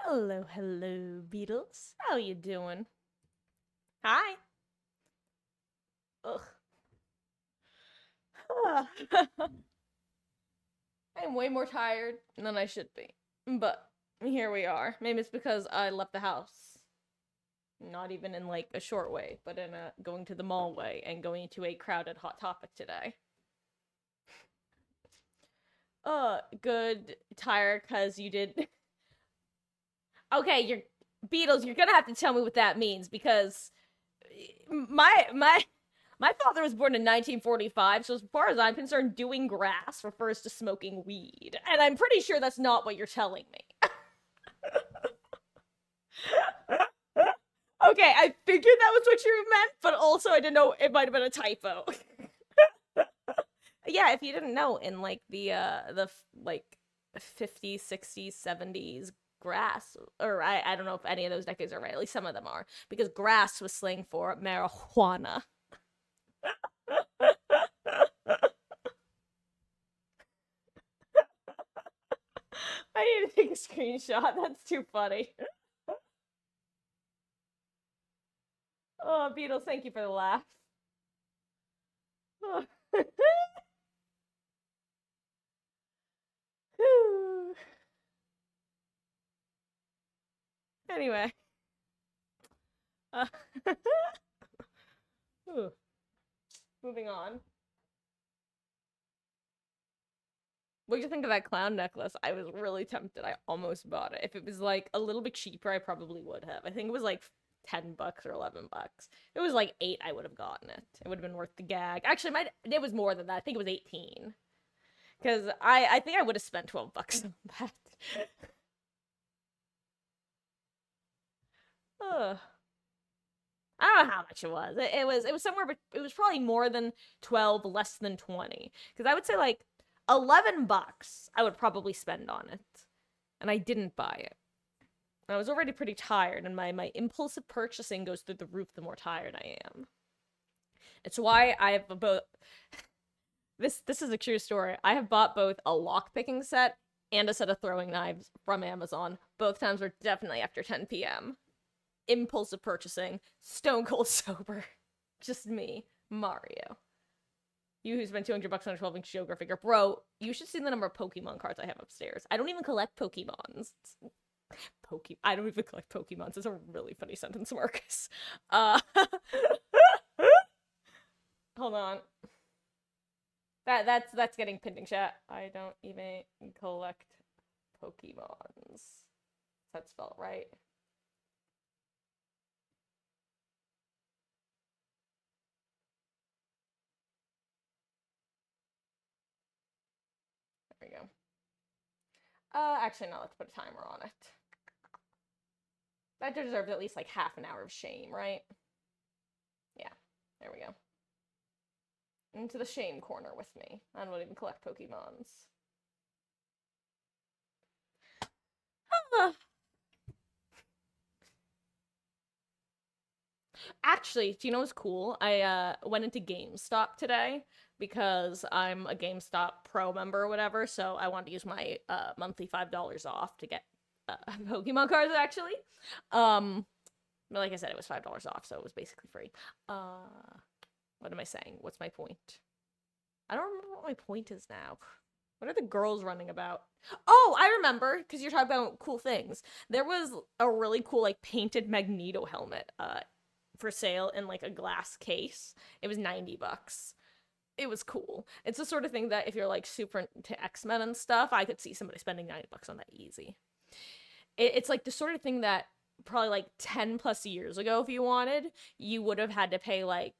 Hello, hello, Beatles. How you doing? Hi. Ugh. I'm way more tired than I should be. But here we are. Maybe it's because I left the house. Not even in like a short way, but in a going to the mall way and going to a crowded hot topic today. Good tired cuz you did. Okay, you're Beatles, you're going to have to tell me what that means because my father was born in 1945, so as far as I'm concerned, doing grass refers to smoking weed. And I'm pretty sure that's not what you're telling me. Okay, I figured that was what you meant, but also I didn't know it might have been a typo. Yeah, if you didn't know, in like the like 50s, 60s, 70s, grass, or I don't know if any of those decades are right, at least some of them are, because grass was slang for marijuana. I need to take a screenshot. That's too funny. Oh, Beatles, thank you for the laugh. Oh. Anyway, uh, moving on. What do you think of that clown necklace? I was really tempted. I almost bought it. If it was like a little bit cheaper, I probably would have. I think it was like $10 or $11. If it was like eight, I would have gotten it. It would have been worth the gag. Actually, it was more than that. I think it was 18. Because I think I would have spent $12 on that. Ugh. I don't know how much it was. It was somewhere, but it was probably more than 12, less than 20. Because I would say like $11 I would probably spend on it. And I didn't buy it. I was already pretty tired, and my impulsive purchasing goes through the roof the more tired I am. It's why I have both. This is a true story. I have bought both a lock picking set and a set of throwing knives from Amazon. Both times were definitely after 10 p.m. Impulsive purchasing, stone cold sober. Just me, Mario. You who spent $200 on a 12-inch Joker figure. Bro, you should see the number of Pokemon cards I have upstairs. I don't even collect Pokemons. I don't even collect Pokemons. It's a really funny sentence, Marcus. Uh hold on. That's getting pinned in chat. I don't even collect Pokemons. Is that spelled right? There we go. Actually, no, let's put a timer on it. That deserves at least like half an hour of shame, right? Yeah, there we go. Into the shame corner with me. I don't even collect Pokemons. Actually, do you know what's cool? I went into GameStop today because I'm a GameStop Pro member or whatever, so I wanted to use my monthly $5 off to get Pokemon cards actually. Um but like I said, it was $5 off, so it was basically free. What am I saying? What's my point? I don't remember what my point is now. What are the girls running about? Oh, I remember, because you're talking about cool things. There was a really cool, like, painted Magneto helmet for sale in, like, a glass case. It was $90. It was cool. It's the sort of thing that if you're, like, super into X-Men and stuff, I could see somebody spending $90 on that easy. It's, like, the sort of thing that probably, like, 10 plus years ago, if you wanted, you would have had to pay, like,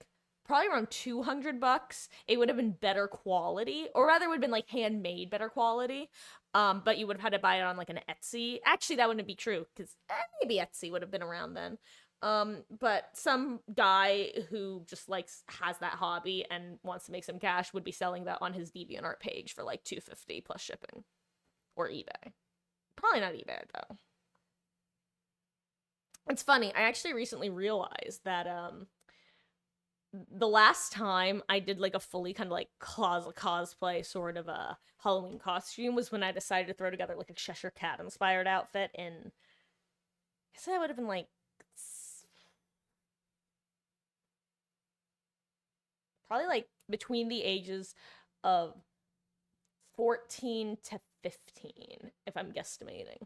probably around $200. It would have been better quality, or rather, it would have been like handmade better quality. But you would have had to buy it on like an Etsy. Actually, that wouldn't be true because maybe Etsy would have been around then. But some guy who just likes has that hobby and wants to make some cash would be selling that on his DeviantArt page for like 250 plus shipping, or eBay. Probably not eBay though. It's funny. I actually recently realized that the last time I did like a fully kind of like cosplay sort of a Halloween costume was when I decided to throw together like a Cheshire Cat inspired outfit in I said I would have been like probably like between the ages of 14 to 15, if I'm guesstimating.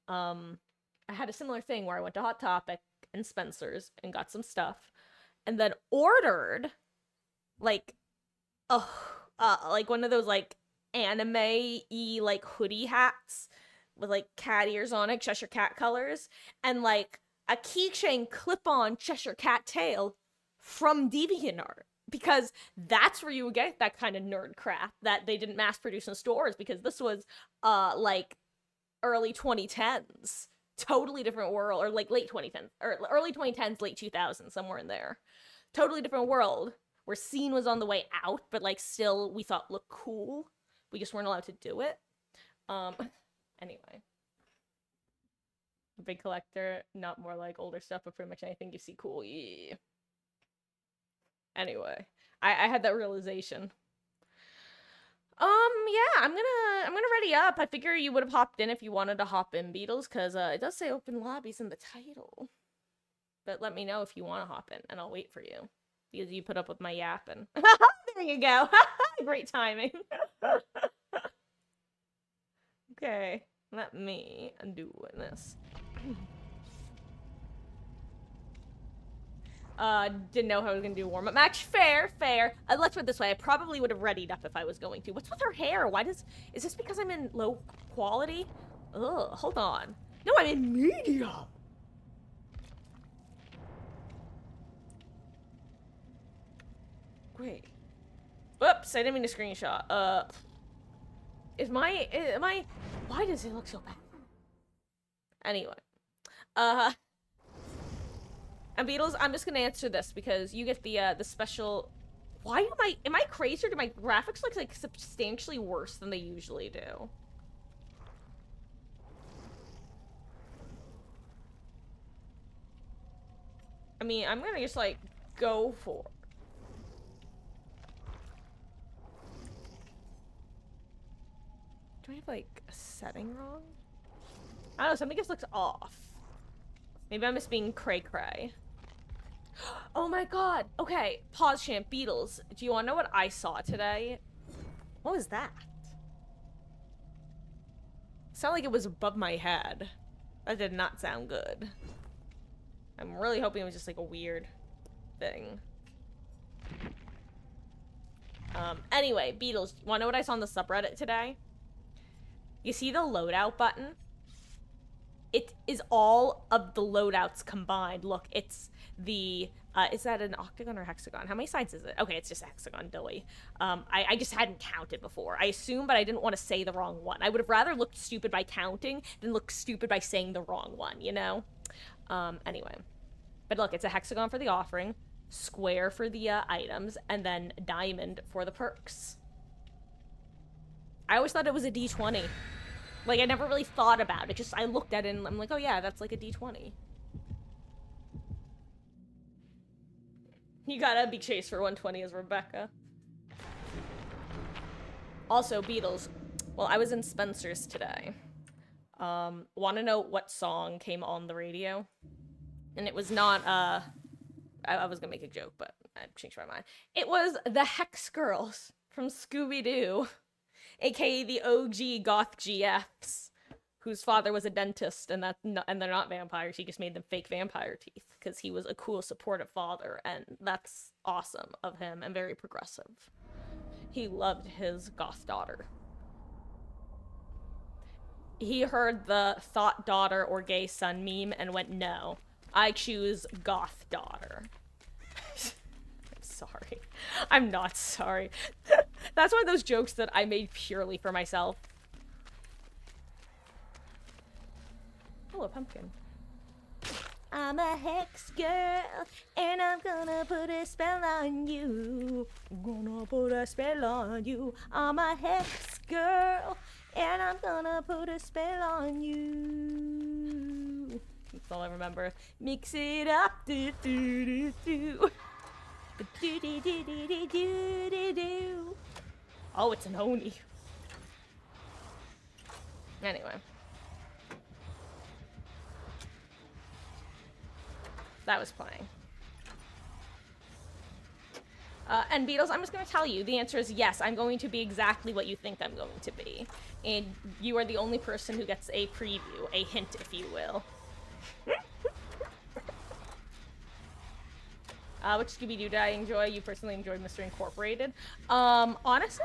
I had a similar thing where I went to Hot Topic and Spencer's and got some stuff, and then ordered like like one of those like anime-y like hoodie hats with like cat ears on it, Cheshire Cat colors, and like a keychain clip-on Cheshire Cat tail from DeviantArt. Because that's where you would get that kind of nerd crap that they didn't mass produce in stores, because this was like early 2010s. Totally different world, or like late 2010s, or early 2010s, late 2000s, somewhere in there. Totally different world where scene was on the way out, but like still we thought looked cool. We just weren't allowed to do it. Anyway. Big collector, not more like older stuff, but pretty much anything you see cool. Yeah. Anyway, I had that realization. Yeah, I'm gonna ready up. I figure you would have hopped in if you wanted to hop in, Beatles, because it does say open lobbies in the title. But let me know if you want to hop in, and I'll wait for you. Because you put up with my yapping. There you go. Great timing. Okay, let me undo this. Didn't know how I was gonna do a warm-up match. Fair. Let's put it this way. I probably would have readied up if I was going to. What's with her hair? Is this because I'm in low quality? Ugh, hold on. No, I'm in medium. Great. Whoops, I didn't mean to screenshot. Why does it look so bad? Anyway. And Beatles, I'm just gonna answer this because you get the special. Why am I crazy, or do my graphics look like substantially worse than they usually do? I mean, I'm gonna just like go for it. Do I have like a setting wrong? I don't know, something just looks off. Maybe I'm just being cray-cray. Oh my god! Okay, pause champ, Beatles. Do you wanna know what I saw today? What was that? It sounded like it was above my head. That did not sound good. I'm really hoping it was just like a weird thing. Anyway, Beatles, wanna know what I saw on the subreddit today? You see the loadout button? It is all of the loadouts combined. Look, it's the, is that an octagon or hexagon? How many sides is it? Okay, it's just a hexagon, dilly. I just hadn't counted before. I assumed, but I didn't want to say the wrong one. I would have rather looked stupid by counting than look stupid by saying the wrong one, you know? Anyway. But look, it's a hexagon for the offering, square for the items, and then diamond for the perks. I always thought it was a D20. Like, I never really thought about it. Just, I looked at it and I'm like, oh yeah, that's like a D20. You gotta be chased for 120 as Rebecca. Also, Beatles. Well, I was in Spencer's today. Wanna know what song came on the radio? And it was not, I was gonna make a joke, but I changed my mind. It was the Hex Girls from Scooby-Doo. AKA the OG goth GFs, whose father was a dentist, and they're not vampires. He just made them fake vampire teeth because he was a cool, supportive father, and that's awesome of him and very progressive. He loved his goth daughter. He heard the thought daughter or gay son meme and went, no, I choose goth daughter. Sorry. I'm not sorry. That's one of those jokes that I made purely for myself. Hello, pumpkin. I'm a hex girl, and I'm gonna put a spell on you. I'm gonna put a spell on you. I'm a hex girl, and I'm gonna put a spell on you. That's all I remember. Mix it up, do do do do. Oh, it's an Oni. Anyway. that was playing. And Beatles, I'm just going to tell you, the answer is yes, I'm going to be exactly what you think I'm going to be. And you are the only person who gets a preview, a hint, if you will. Which Scooby-Doo did I enjoy? You personally enjoyed Mr. Incorporated. Honestly,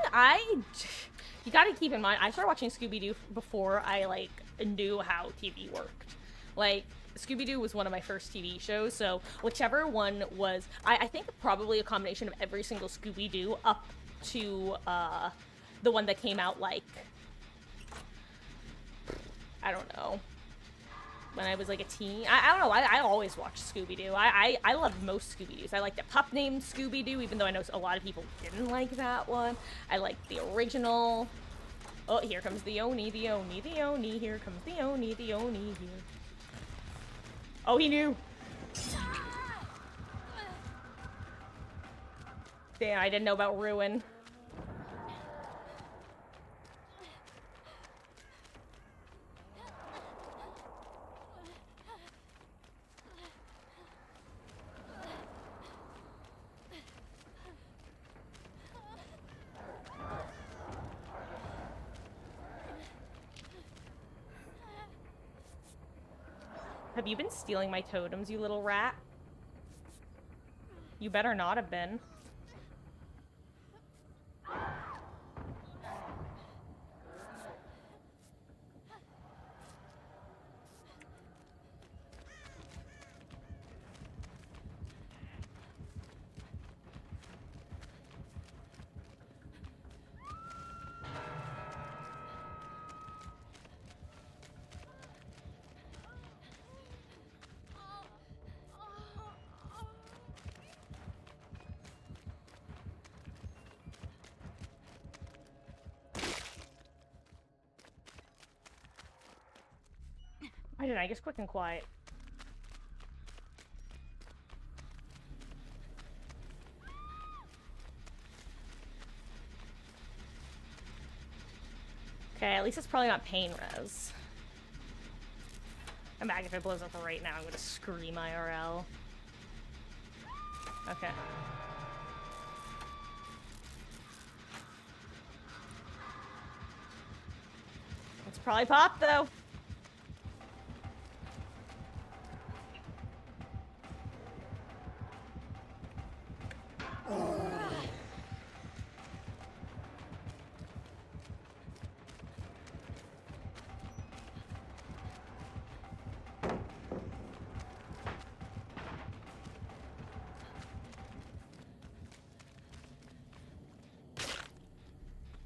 you gotta keep in mind, I started watching Scooby-Doo before I, like, knew how TV worked. Like, Scooby-Doo was one of my first TV shows, so whichever one was, I think probably a combination of every single Scooby-Doo up to, the one that came out, like, I don't know, when I was, like, a teen. I don't know, I always watched Scooby-Doo. I loved most Scooby-Doos. I liked the pup named Scooby-Doo, even though I know a lot of people didn't like that one. I liked the original. Oh, here comes the Oni, the Oni, the Oni. Here comes the Oni, the Oni, here. Oh, he knew! Damn, I didn't know about Ruin. Have you been stealing my totems, you little rat? You better not have been. Why didn't I just quick and quiet? Okay, at least it's probably not pain res. I'm back. If it blows up right now, I'm gonna scream IRL. Okay. It's probably pop though.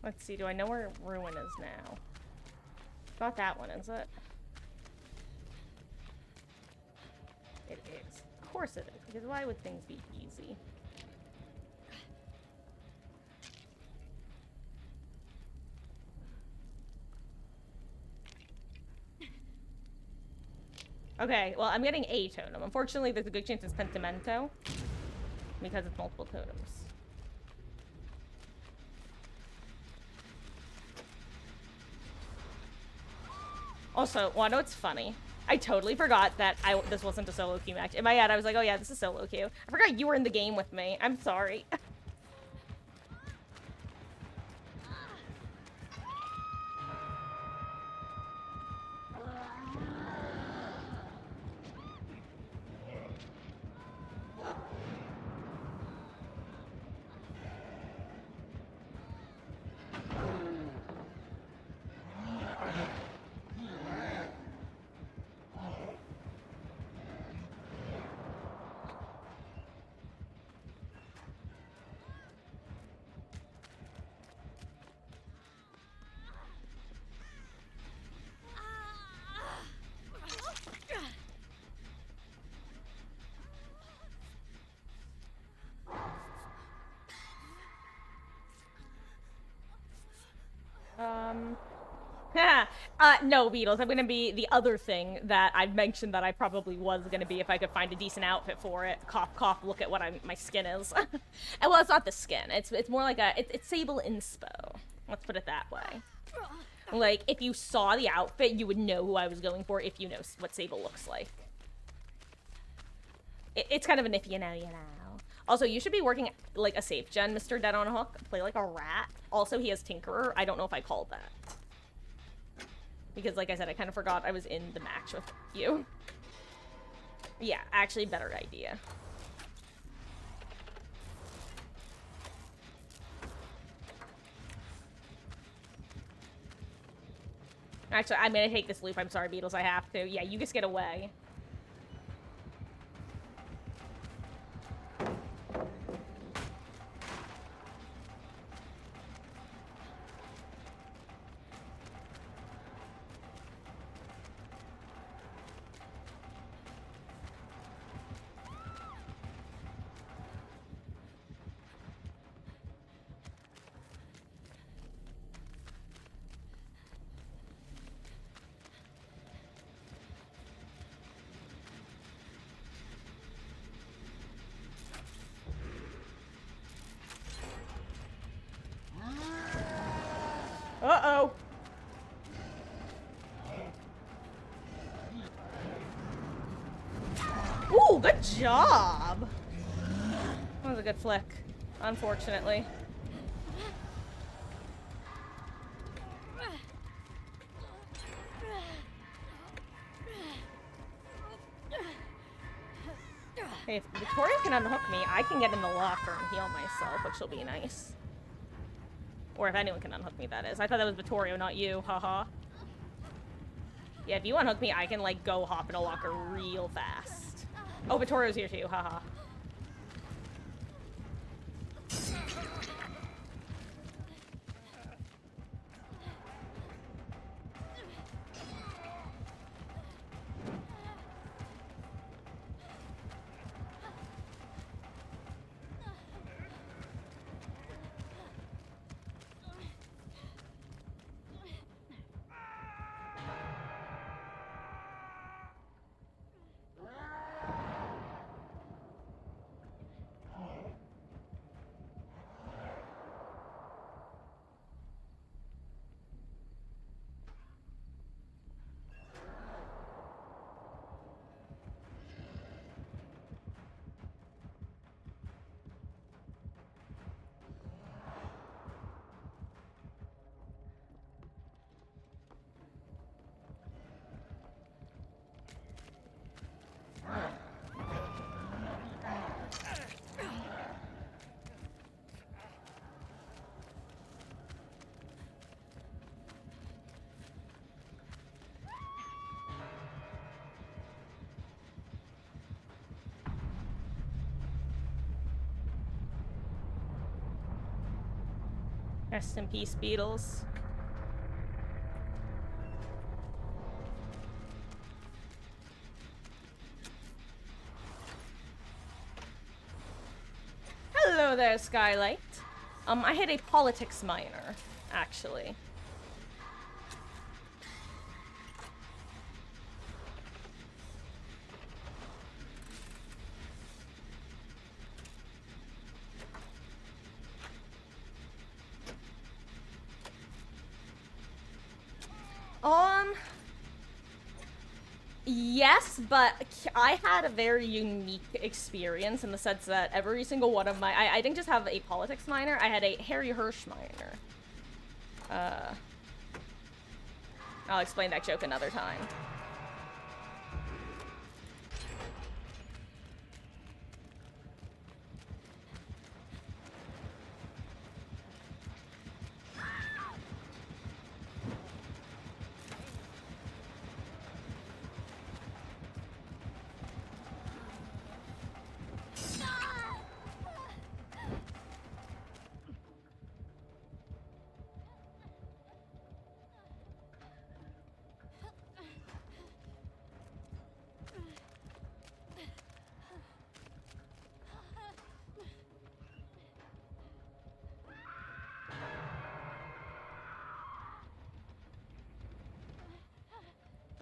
Let's see, do I know where Ruin is now? Not that one, is it? It is. Of course it is, because why would things be easy? Okay, well, I'm getting a totem. Unfortunately, there's a good chance it's Pentimento, because it's multiple totems. Also, well, I know it's funny. I totally forgot that this wasn't a solo queue match. In my head, I was like, oh yeah, this is solo queue. I forgot you were in the game with me. I'm sorry. No, Beatles. I'm gonna be the other thing that I've mentioned that I probably was gonna be if I could find a decent outfit for it. Cough, cough, look at what my skin is. And, well, it's not the skin. It's more like it's Sable Inspo. Let's put it that way. Like, if you saw the outfit, you would know who I was going for if you know what Sable looks like. It's kind of an if you know, you know. Also, you should be working like a safe gen, Mr. Dead on a Hook. Play like a rat. Also, he has Tinkerer. I don't know if I called that. Because, like I said, I kind of forgot I was in the match with you. Yeah, actually, better idea. Actually, I'm gonna take this loop. I'm sorry, Beatles. I have to. Yeah, you just get away. Uh-oh. Ooh, good job. That was a good flick, unfortunately. Hey, if Victoria can unhook me, I can get in the locker and heal myself, which will be nice. Or if anyone can unhook me, that is. I thought that was Vittorio, not you. Haha. Yeah, if you unhook me, I can, like, go hop in a locker real fast. Oh, Vittorio's here, too. Haha. Rest in peace, Beatles. Hello there, Skylight. I had a politics minor, actually. Yes, but I had a very unique experience in the sense that every single one of my... I didn't just have a politics minor, I had a Harry Hirsch minor. I'll explain that joke another time.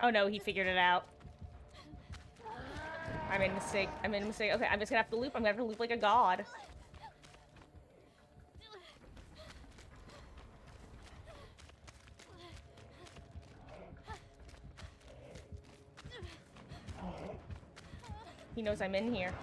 Oh no, he figured it out. I made a mistake. I made a mistake. Okay, I'm just gonna have to loop. I'm gonna have to loop like a god. He knows I'm in here.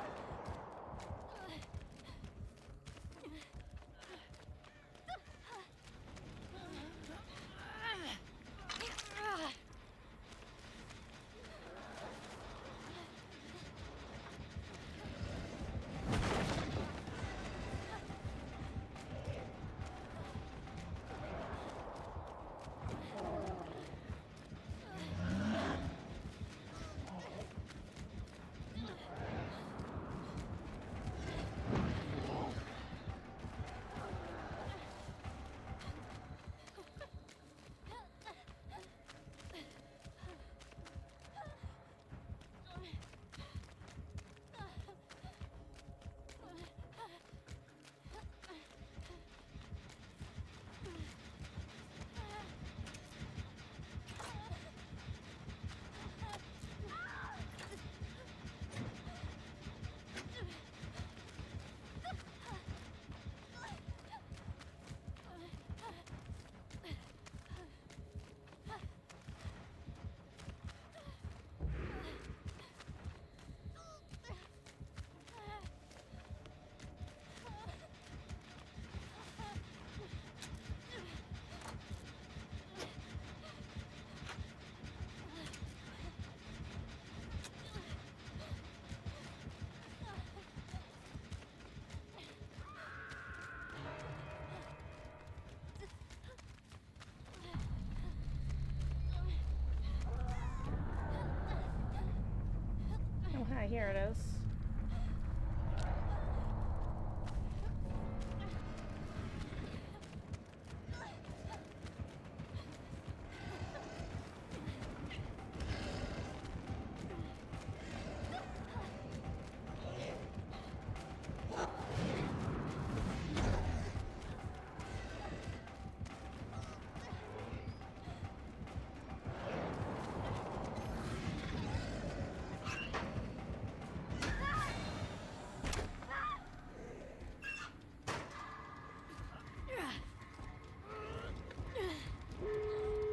Oh, hi, here it is.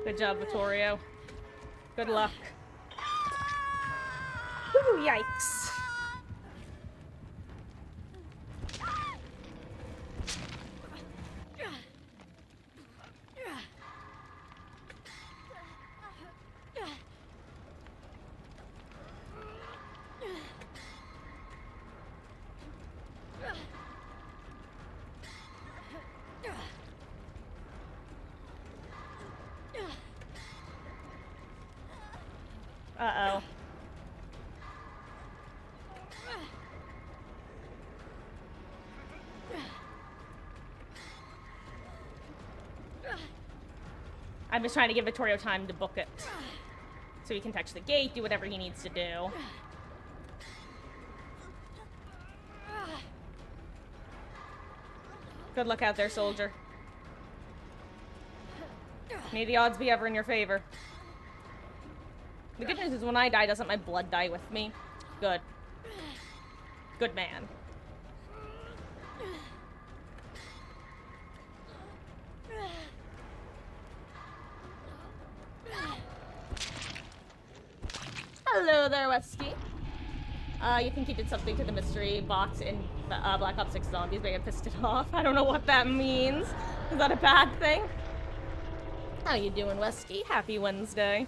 Good job, Vittorio. Good luck. Woo, yikes. Uh-oh. I'm just trying to give Vittorio time to book it. So he can touch the gate, do whatever he needs to do. Good luck out there, soldier. May the odds be ever in your favor. The good news is when I die, doesn't my blood die with me? Good. Good man. Hello there, Westy. You think he did something to the mystery box in Black Ops 6 Zombies, but I pissed it off. I don't know what that means. Is that a bad thing? How you doing, Westy? Happy Wednesday.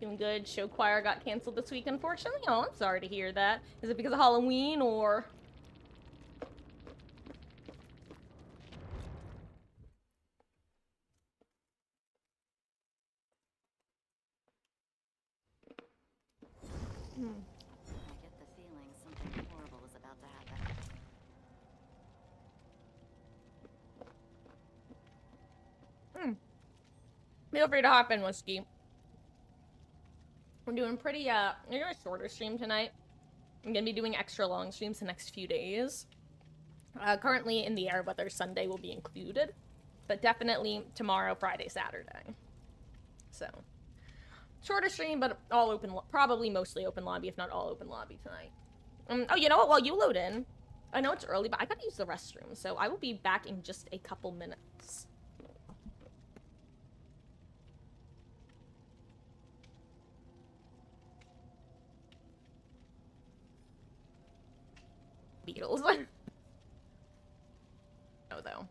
Doing good. Show choir got canceled this week, unfortunately. Oh, I'm sorry to hear that. Is it because of Halloween, or... I get the feeling something horrible is about to happen. Feel free to hop in, Whiskey. We're doing we're doing a shorter stream tonight. I'm gonna be doing extra long streams the next few days. Currently in the air whether Sunday will be included, but definitely tomorrow, Friday, Saturday. So, shorter stream, but all open, probably mostly open lobby, if not all open lobby tonight. Oh, you know what? While you load in, I know it's early, but I gotta use the restroom, so I will be back in just a couple minutes. Beatles. No, though.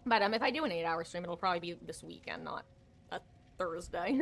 But if I do an 8-hour stream, it'll probably be this weekend, not a Thursday.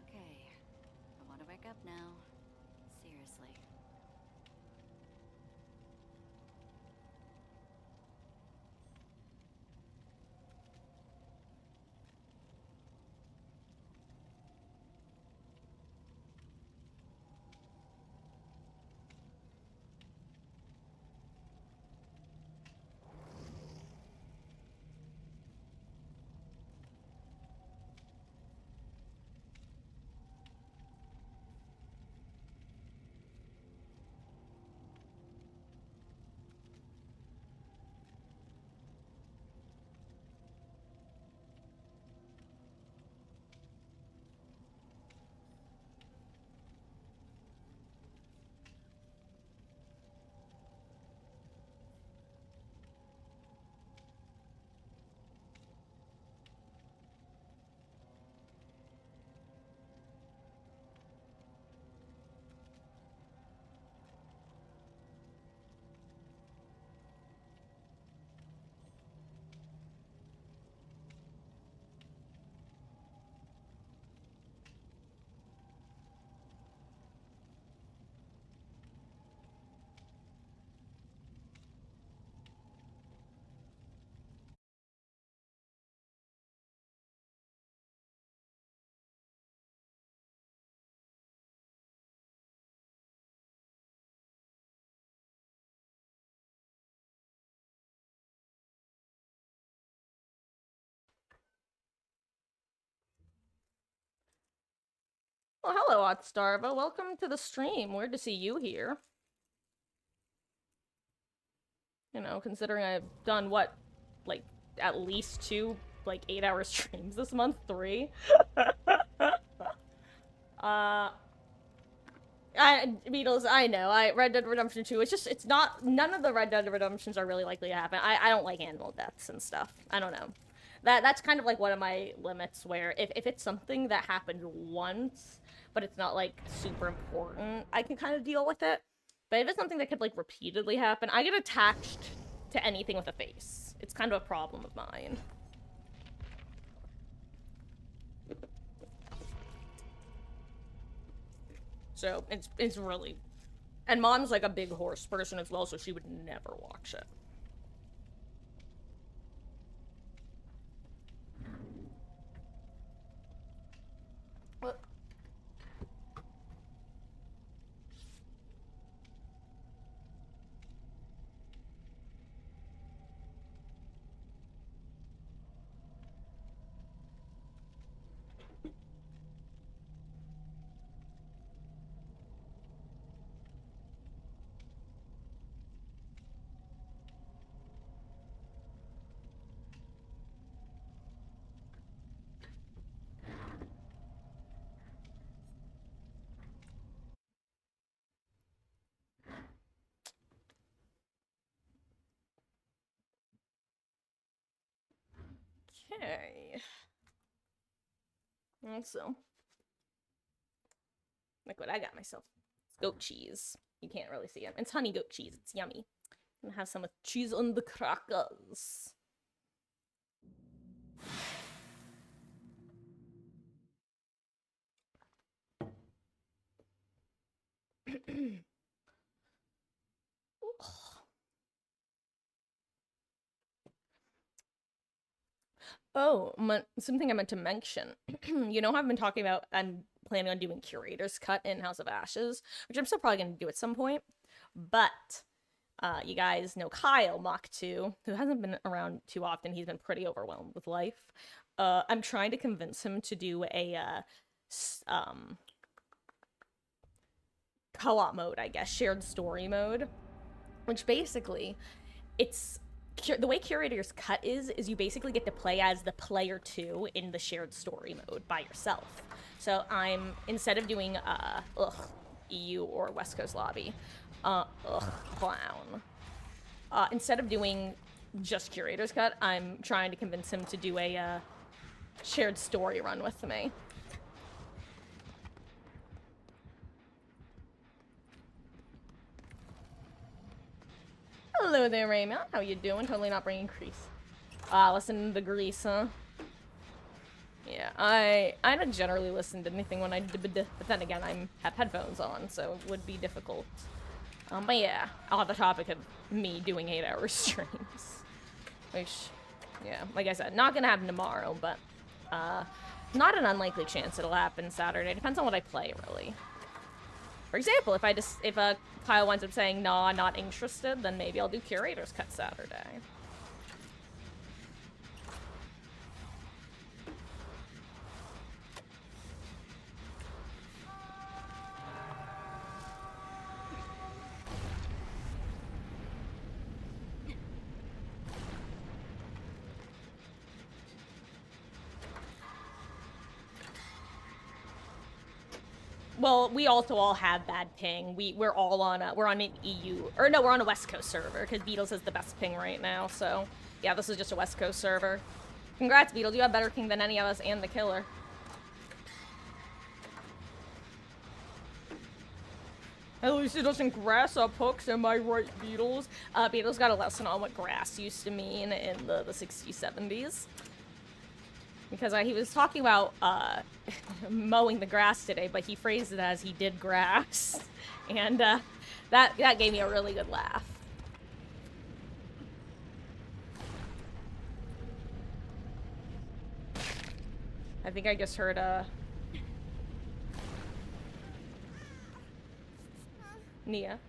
Okay. I want to wake up now. Seriously. Well, hello, Otstarva. Welcome to the stream. Weird to see you here. You know, considering I've done, what, like, at least 2, like, 8-hour streams this month? 3? Beatles, I know. Red Dead Redemption 2, it's not, none of the Red Dead Redemptions are really likely to happen. I don't like animal deaths and stuff. I don't know. That's kind of like one of my limits where if it's something that happened once, but it's not like super important, I can kind of deal with it. But if it's something that could like repeatedly happen, I get attached to anything with a face. It's kind of a problem of mine. So it's really, and mom's like a big horse person as well, so she would never watch it. Okay. So, look what I got myself. It's goat cheese. You can't really see it. It's honey goat cheese. It's yummy. I'm gonna have some with cheese on the crackers. Oh, something I meant to mention. You know how I've been talking about I'm planning on doing Curator's Cut in House of Ashes, which I'm still probably going to do at some point. But you guys know Kyle, Mach 2, who hasn't been around too often. He's been pretty overwhelmed with life. I'm trying to convince him to do a co-op mode, I guess, shared story mode, which basically it's the way Curator's Cut is you basically get to play as the player 2 in the shared story mode by yourself. So I'm, instead of doing EU or West Coast Lobby, clown. Instead of doing just Curator's Cut, I'm trying to convince him to do a shared story run with me. Hello there, Raymond. How you doing? Totally not bringing crease. Listen to the grease, huh? Yeah, I don't generally listen to anything when I but then again, I have headphones on, so it would be difficult. But yeah, on the topic of me doing 8-hour streams, which, yeah, like I said, not gonna happen tomorrow, but not an unlikely chance it'll happen Saturday. Depends on what I play, really. For example, if Kyle winds up saying, nah, not interested, then maybe I'll do Curator's Cut Saturday. Well, we also all have bad ping. We're all on we're on an EU, or no, we're on a West Coast server because Beatles has the best ping right now. So yeah, this is just a West Coast server. Congrats, Beatles. You have better ping than any of us and the killer. At least it doesn't grass up hooks, am I right, Beatles? Beatles got a lesson on what grass used to mean in the 60s, 70s. Because he was talking about mowing the grass today, but he phrased it as he did grass. And that gave me a really good laugh. I think I just heard Nia.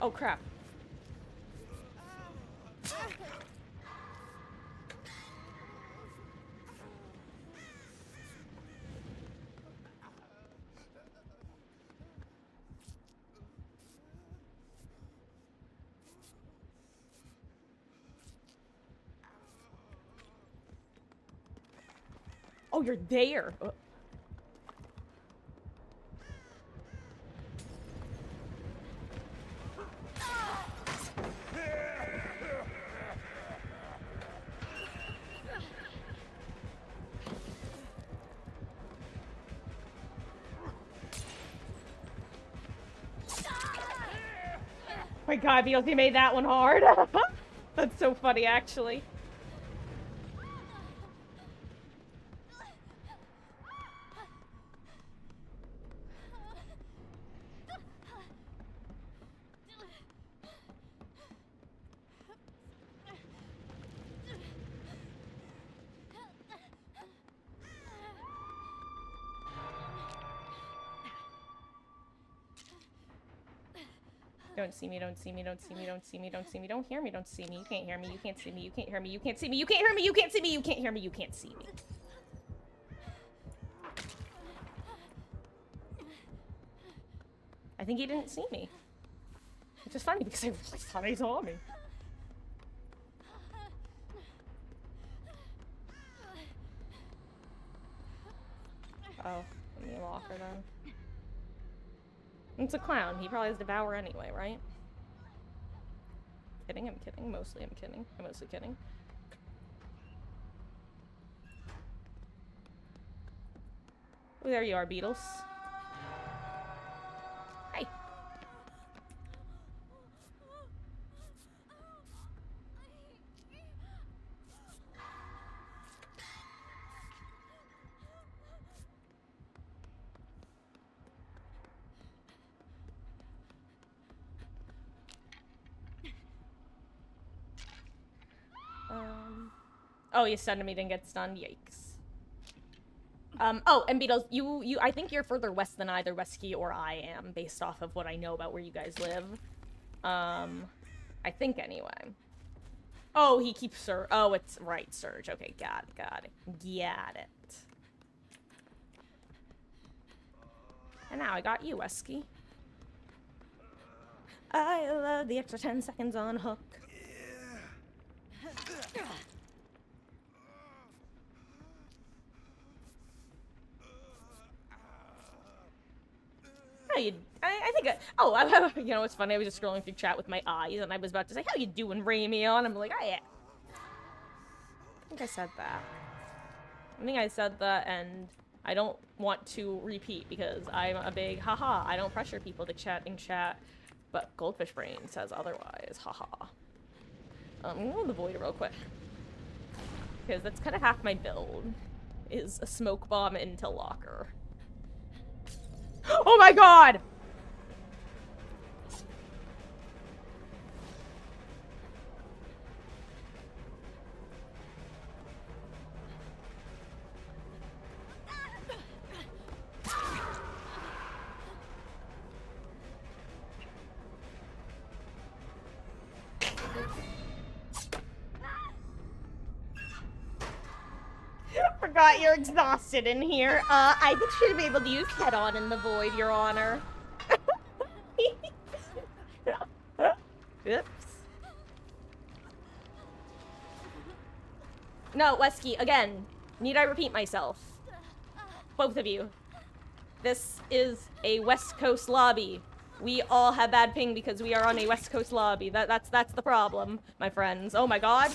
Oh crap. Oh, you're there. my god, Beatles, you made that one hard. That's so funny, actually. Don't see me, don't see me, don't see me, don't see me, don't see me, don't hear me, don't see me, you can't hear me, you can't see me, you can't hear me, you can't see me, you can't hear me, you can't see me, you can't hear me, you can't see me. I think he didn't see me. Which is funny because I really thought he saw me. Oh, let me lock her then. It's a clown. He probably has Devour anyway, right? Kidding, I'm kidding. Mostly I'm kidding. I'm mostly kidding. Oh, there you are, Beatles. Hi. Oh, you stunned me, didn't get stunned. Yikes. Oh, and Beatles, I think you're further west than either Wesky or I am, based off of what I know about where you guys live. I think anyway. Oh, he keeps Surge. Oh, it's right, Surge. Okay, got it, got it. Got it. And now I got you, Wesky. I love the extra 10 seconds on hook. How you? I think. You know what's funny? I was just scrolling through chat with my eyes, and I was about to say, "How you doing, Ramio?" And I'm like, "Oh yeah." I think I said that. I think I said that, and I don't want to repeat because I'm a big haha. I don't pressure people to chat in chat, but Goldfish Brain says otherwise. Haha. I'm gonna go to the void real quick because that's kind of half my build. Is a smoke bomb into locker. Oh my god! Forgot you're exhausted in here. I think you should be able to use head-on in the void, Your Honor. Oops. No, Wesky, again. Need I repeat myself? Both of you. This is a West Coast lobby. We all have bad ping because we are on a West Coast lobby. That's the problem, my friends. Oh my god.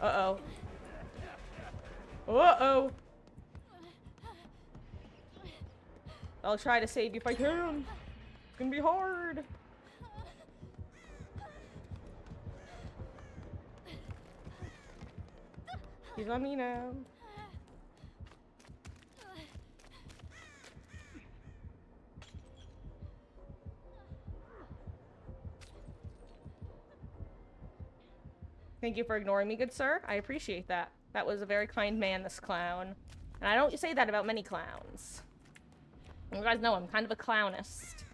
Uh-oh. Uh-oh. I'll try to save you if I can. It's gonna be hard. He's on me now. Thank you for ignoring me, good sir. I appreciate that. That was a very kind man, this clown. And I don't say that about many clowns. You guys know I'm kind of a clownist.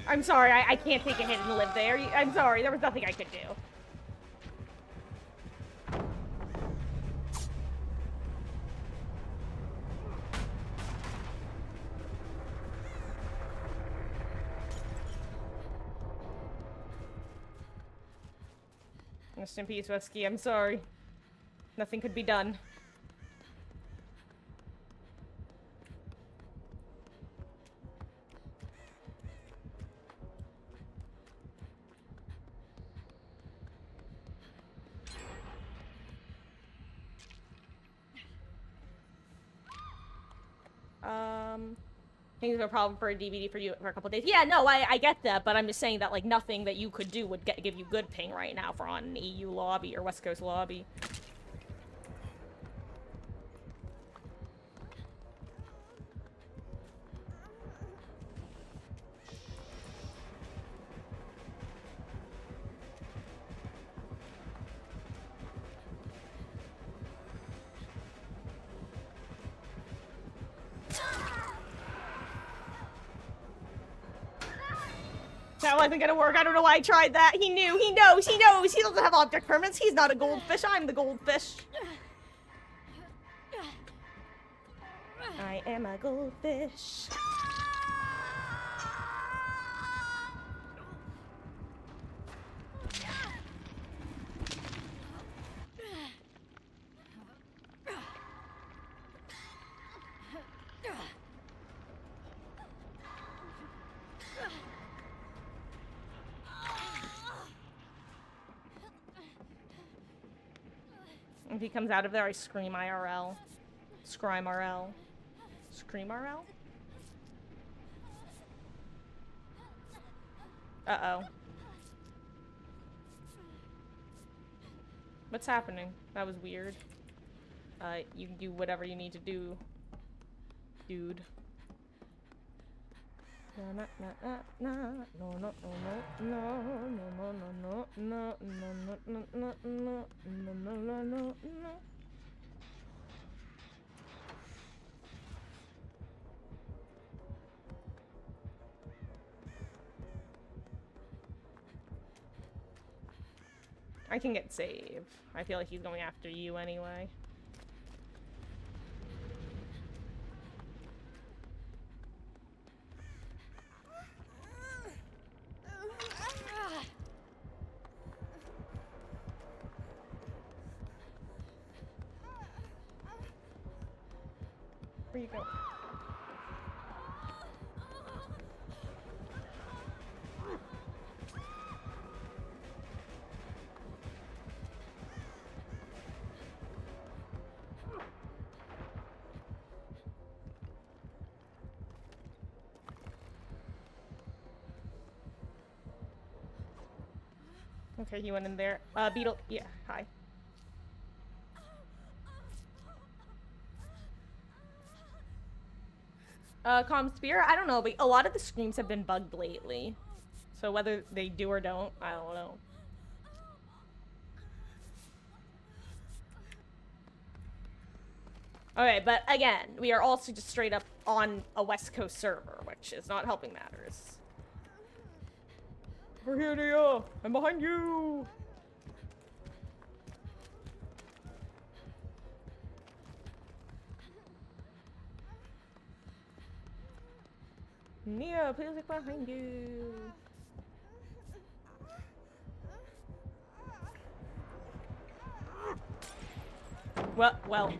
I'm sorry, I can't take a hit and live there. I'm sorry, there was nothing I could do. Rest in peace, Wesky, I'm sorry. Nothing could be done. things are a problem for a DVD for you for a couple days. Yeah, no, I get that, but I'm just saying that like nothing that you could do would give you good ping right now for on an EU lobby or West Coast lobby. That wasn't gonna work. I don't know why I tried that. He knew. He knows. He knows. He doesn't have object permanence. He's not a goldfish. I'm the goldfish. I am a goldfish. If he comes out of there, I scream IRL. Scream RL. Scream RL? Uh-oh. What's happening? That was weird. You can do whatever you need to do, dude. No, no, no, no, no, no, no, no, no, no, no, no, no, no, no, no, no, no, no. I can get save. I feel like he's going after you anyway. Where you go? Okay, he went in there. Beetle. Yeah, hi. Comsphere? I don't know, but a lot of the screams have been bugged lately. So whether they do or don't, I don't know. Okay, but again, we are also just straight up on a West Coast server, which is not helping matters. We're here, Nia! I'm behind you! Nia, please look behind you. Well.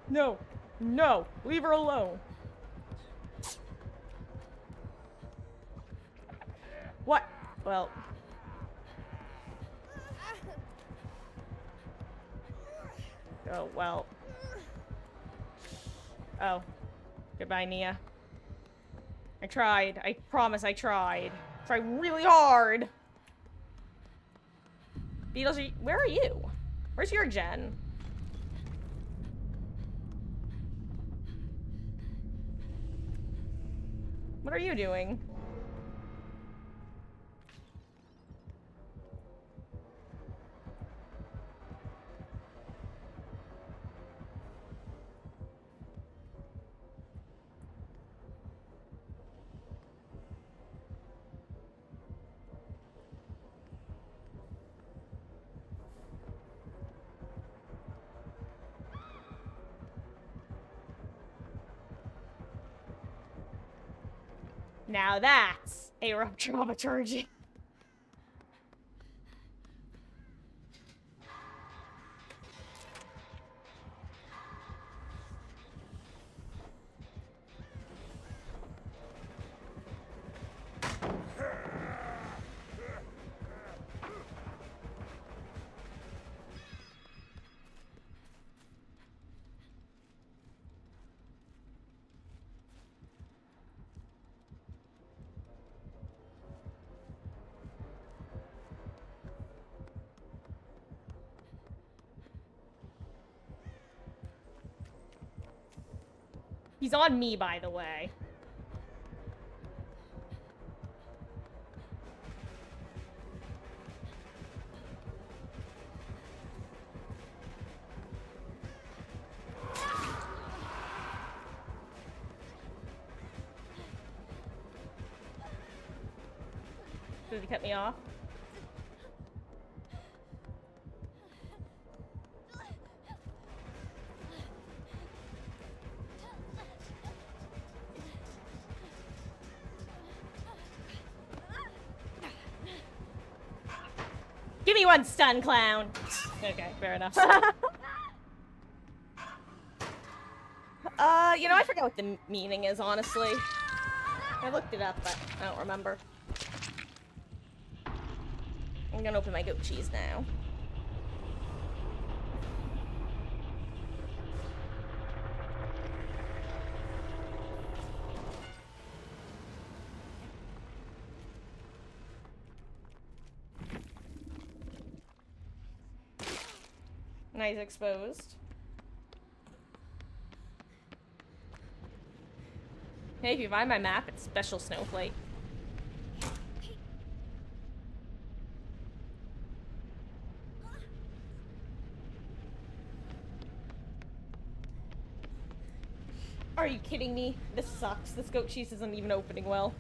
No. No. Leave her alone. What? Well. Oh, well. Oh. Goodbye, Nia. I tried. I promise I tried. Tried really hard. Beetles, where are you? Where's your gen? What are you doing? Now that's aerob dramaturgy. He's on me, by the way. Did he cut me off? Give me one stun, clown. Okay, fair enough. You know, I forget what the meaning is, honestly. I looked it up, but I don't remember. I'm gonna open my goat cheese now. Nice exposed. Hey, if you find my map, it's Special Snowflake. Are you kidding me? This sucks. This goat cheese isn't even opening well.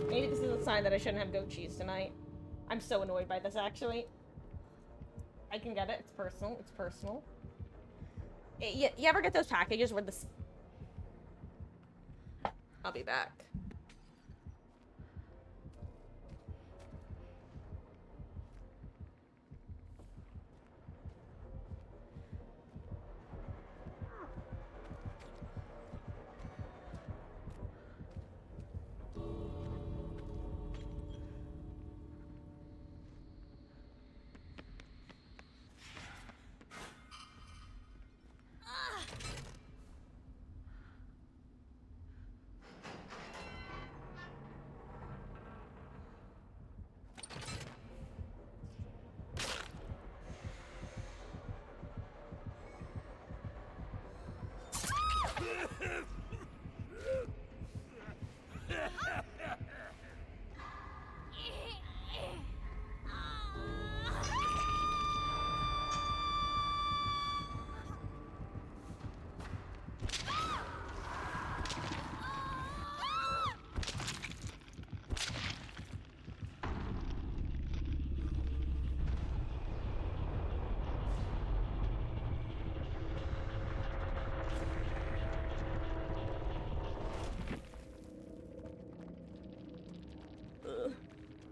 Maybe this is a sign that I shouldn't have goat cheese tonight. I'm so annoyed by this, actually. I can get it. It's personal. It's personal. You ever get those packages where this... I'll be back.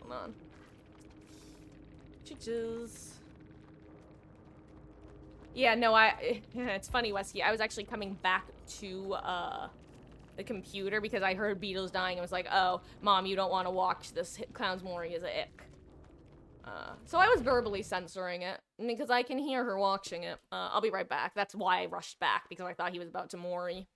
Hold on. Choo-choos. Yeah, no, it's funny, Wesky. I was actually coming back to, the computer because I heard Beetle's dying and was like, oh, Mom, you don't want to watch this. Clown's Mori is a ick. So I was verbally censoring it because I can hear her watching it. I'll be right back. That's why I rushed back, because I thought he was about to Mori.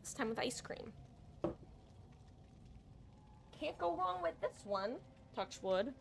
This time with ice cream. Can't go wrong with this one. Touch wood.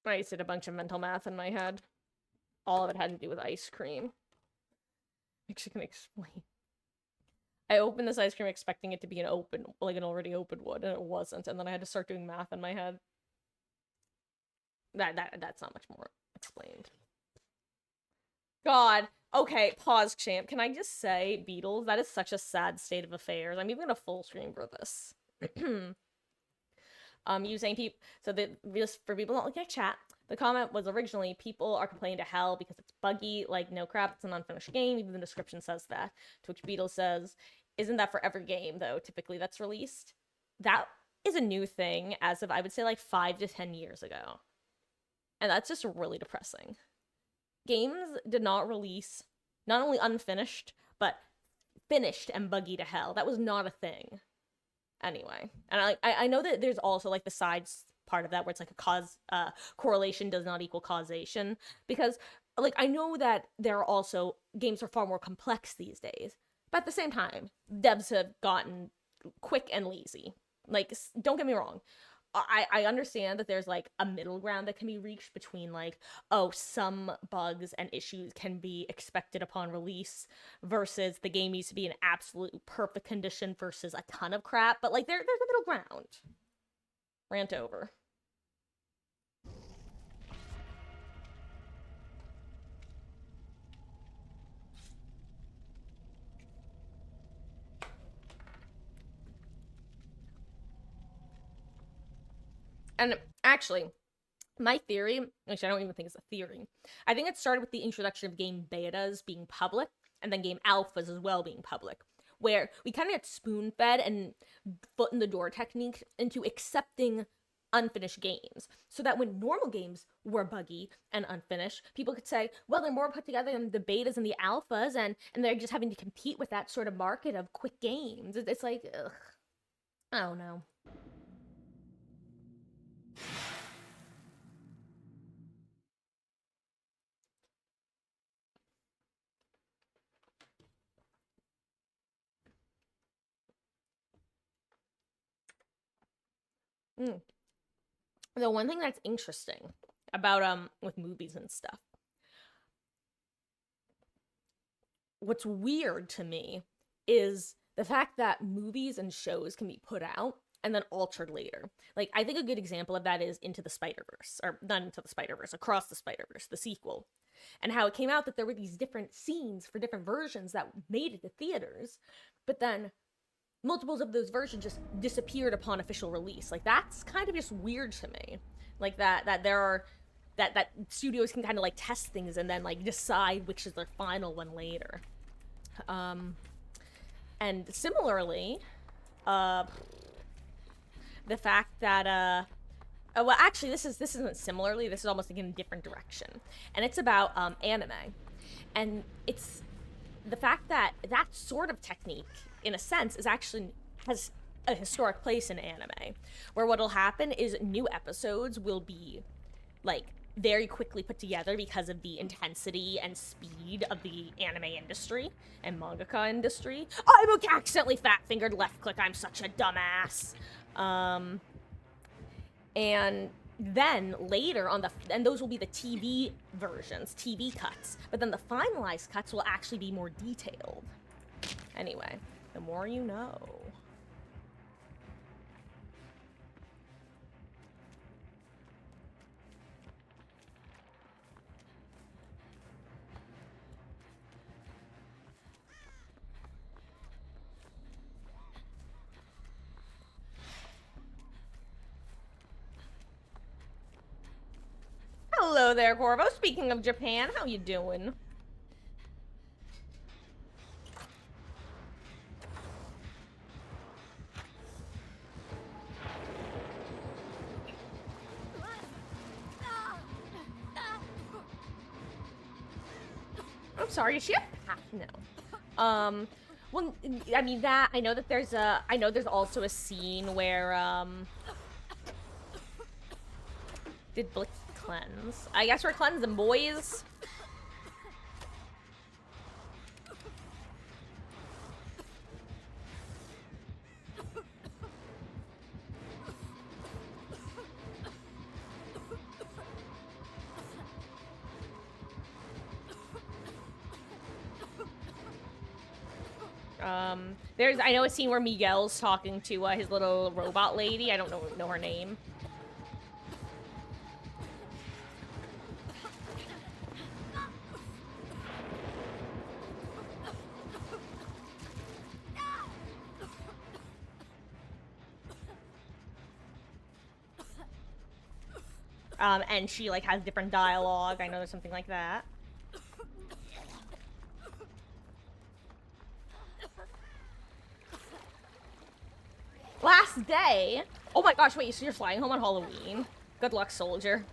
I just did a bunch of mental math in my head. All of it had to do with ice cream. Actually, can explain. I opened this ice cream expecting it to be an already open wood, and it wasn't. And then I had to start doing math in my head. That's not much more explained. God. Okay, pause, champ. Can I just say, Beatles, that is such a sad state of affairs. I'm even gonna full screen for this. You saying people, so just for people not looking at chat, the comment was originally people are complaining to hell because it's buggy, like no crap, it's an unfinished game, even the description says that. To which Beatles says, isn't that for every game though, typically that's released? That is a new thing as of, I would say, like 5 to 10 years ago. And that's just really depressing. Games did not release not only unfinished, but finished and buggy to hell. That was not a thing. Anyway, and I know that there's also like the sides part of that where it's like correlation does not equal causation, because like I know that there are also games are far more complex these days, but at the same time devs have gotten quick and lazy. Like, don't get me wrong, I understand that there's like a middle ground that can be reached between like, oh, some bugs and issues can be expected upon release versus the game needs to be in absolute perfect condition versus a ton of crap. But like there's a middle ground. Rant over. And actually, my theory, actually, I don't even think it's a theory. I think it started with the introduction of game betas being public and then game alphas as well being public, where we kind of get spoon fed and foot in the door technique into accepting unfinished games. So that when normal games were buggy and unfinished, people could say, well, they're more put together than the betas and the alphas, and they're just having to compete with that sort of market of quick games. It's like, ugh, I don't know. Mm. The one thing that's interesting about with movies and stuff, what's weird to me is the fact that movies and shows can be put out and then altered later. Like, I think a good example of that is Into the Spider-Verse, or not Into the Spider-Verse, Across the Spider-Verse, the sequel, and how it came out that there were these different scenes for different versions that made it to theaters, but then multiples of those versions just disappeared upon official release. Like, that's kind of just weird to me. Like that there are that studios can kind of like test things and then like decide which is their final one later. And similarly, the fact that well, actually, this isn't similarly. This is almost like in a different direction, and it's about anime, and it's the fact that that sort of technique, in a sense, is actually has a historic place in anime, where what'll happen is new episodes will be like very quickly put together because of the intensity and speed of the anime industry and mangaka industry. I accidentally fat-fingered left click. I'm such a dumbass. And then later on and those will be the TV versions, TV cuts. But then the finalized cuts will actually be more detailed. Anyway, the more you know. Hello there, Corvo. Speaking of Japan, how you doing? I'm sorry, is she a pack? No. Well, I mean that, I know that there's a, I know there's also a scene where, did Blix cleanse? I guess we're cleansing, boys. There's, I know a scene where Miguel's talking to his little robot lady. I don't know her name. And she like has different dialogue. I know there's something like that. Last day? Oh my gosh, wait, so you're flying home on Halloween? Good luck, soldier.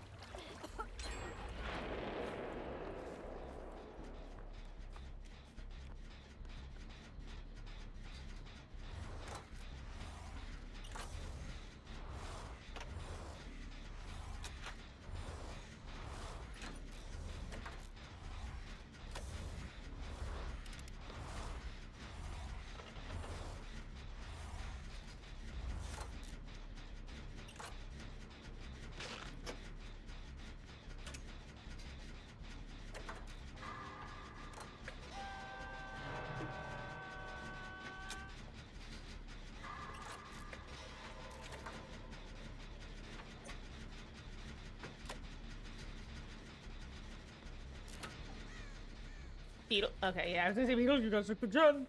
Beetle. Okay, yeah, I was gonna say Beetle, you guys are the gen.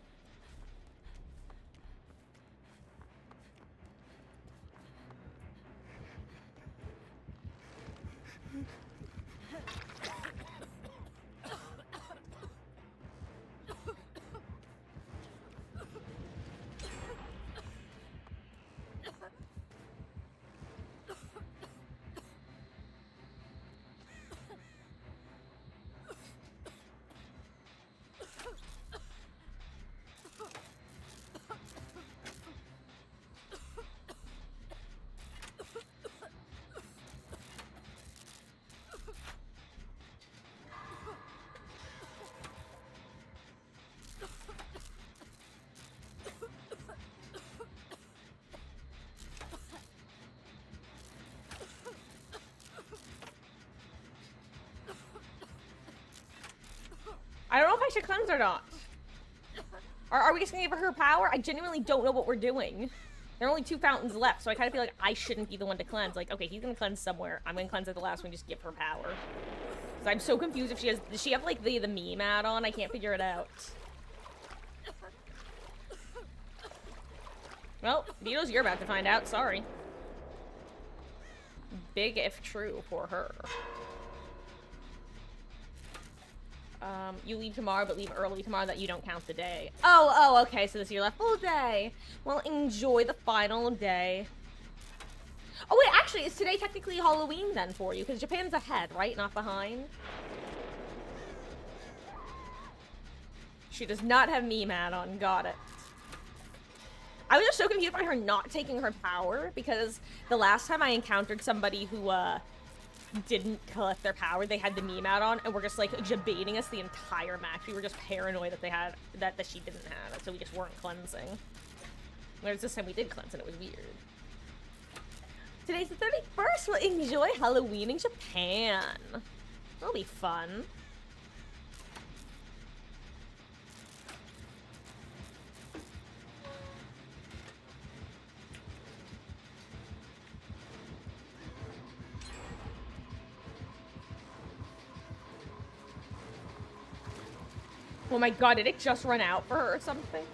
I don't know if I should cleanse or not. Are we just gonna give her power? I genuinely don't know what we're doing. There are only 2 fountains left, so I kind of feel like I shouldn't be the one to cleanse. Like, okay, he's gonna cleanse somewhere. I'm gonna cleanse at the last one, just give her power. Because I'm so confused if she has... Does she have, like, the meme add-on? I can't figure it out. Well, Beatles, you're about to find out. Sorry. Big if true for her. You leave tomorrow, but leave early tomorrow, that you don't count the day. Oh, okay, so this is your last full day. Well, enjoy the final day. Oh, wait, actually, is today technically Halloween then for you? Because Japan's ahead, right? Not behind? She does not have meme add-on. Got it. I was just so confused by her not taking her power, because the last time I encountered somebody who, didn't collect their power, they had the meme out on, and were just like debating us the entire match. We were just paranoid that they had that she didn't have it, so we just weren't cleansing. Whereas this time we did cleanse and it was weird. Today's the 31st. We'll enjoy Halloween in Japan. It'll be fun. Oh my god, did it just run out for her or something?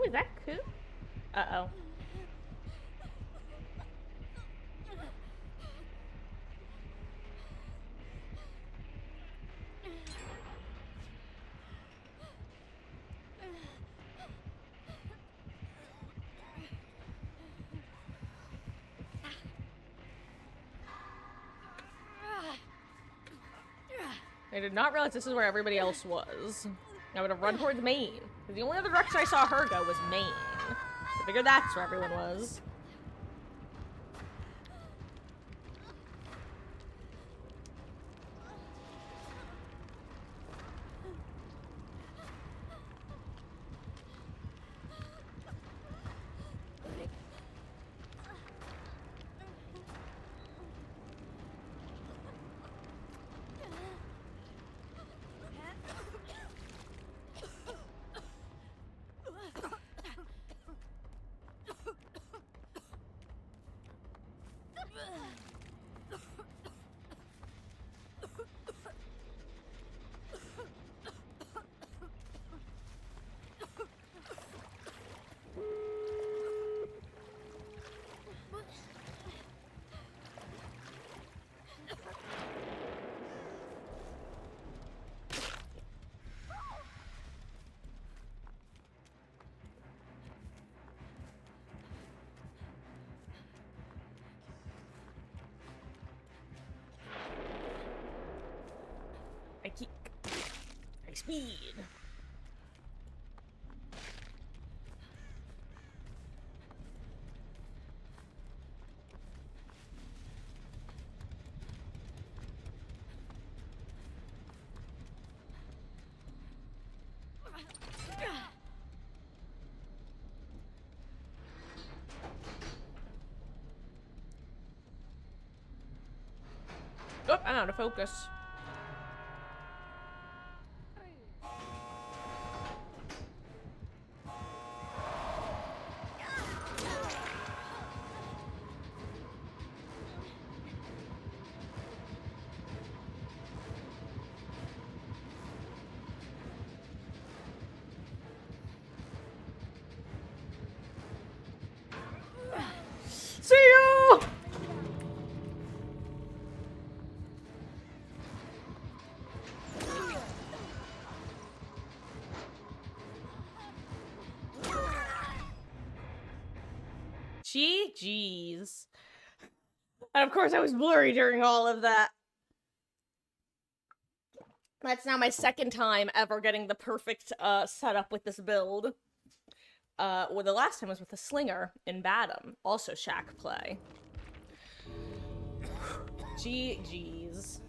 Ooh, is that cool? Uh-oh. I did not realize this is where everybody else was. I would have run towards Maine. Because the only other direction I saw her go was Maine. I figured that's where everyone was. I keep... High speed. Oh, I'm out of focus. See you! GG's. And of course I was blurry during all of that. That's now my second time ever getting the perfect setup with this build. Well, the last time was with a slinger in Badham, also shack play. GG's.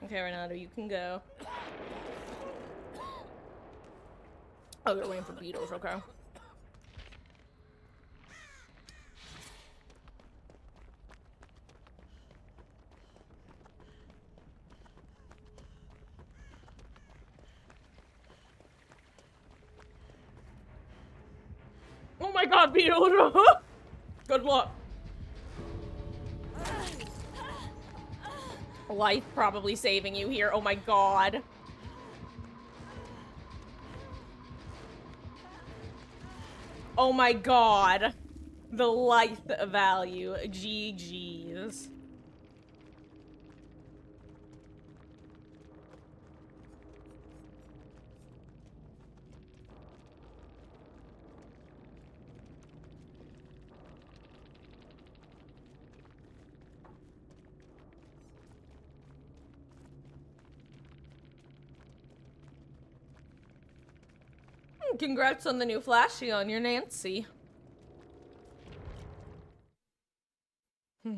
Okay, Renato, you can go. Oh, they're waiting for beetles, okay. Oh my god, beetle! Good luck. Life probably saving you here. Oh my god. Oh my god. The life value. GG's. Congrats on the new flashy on your Nancy. This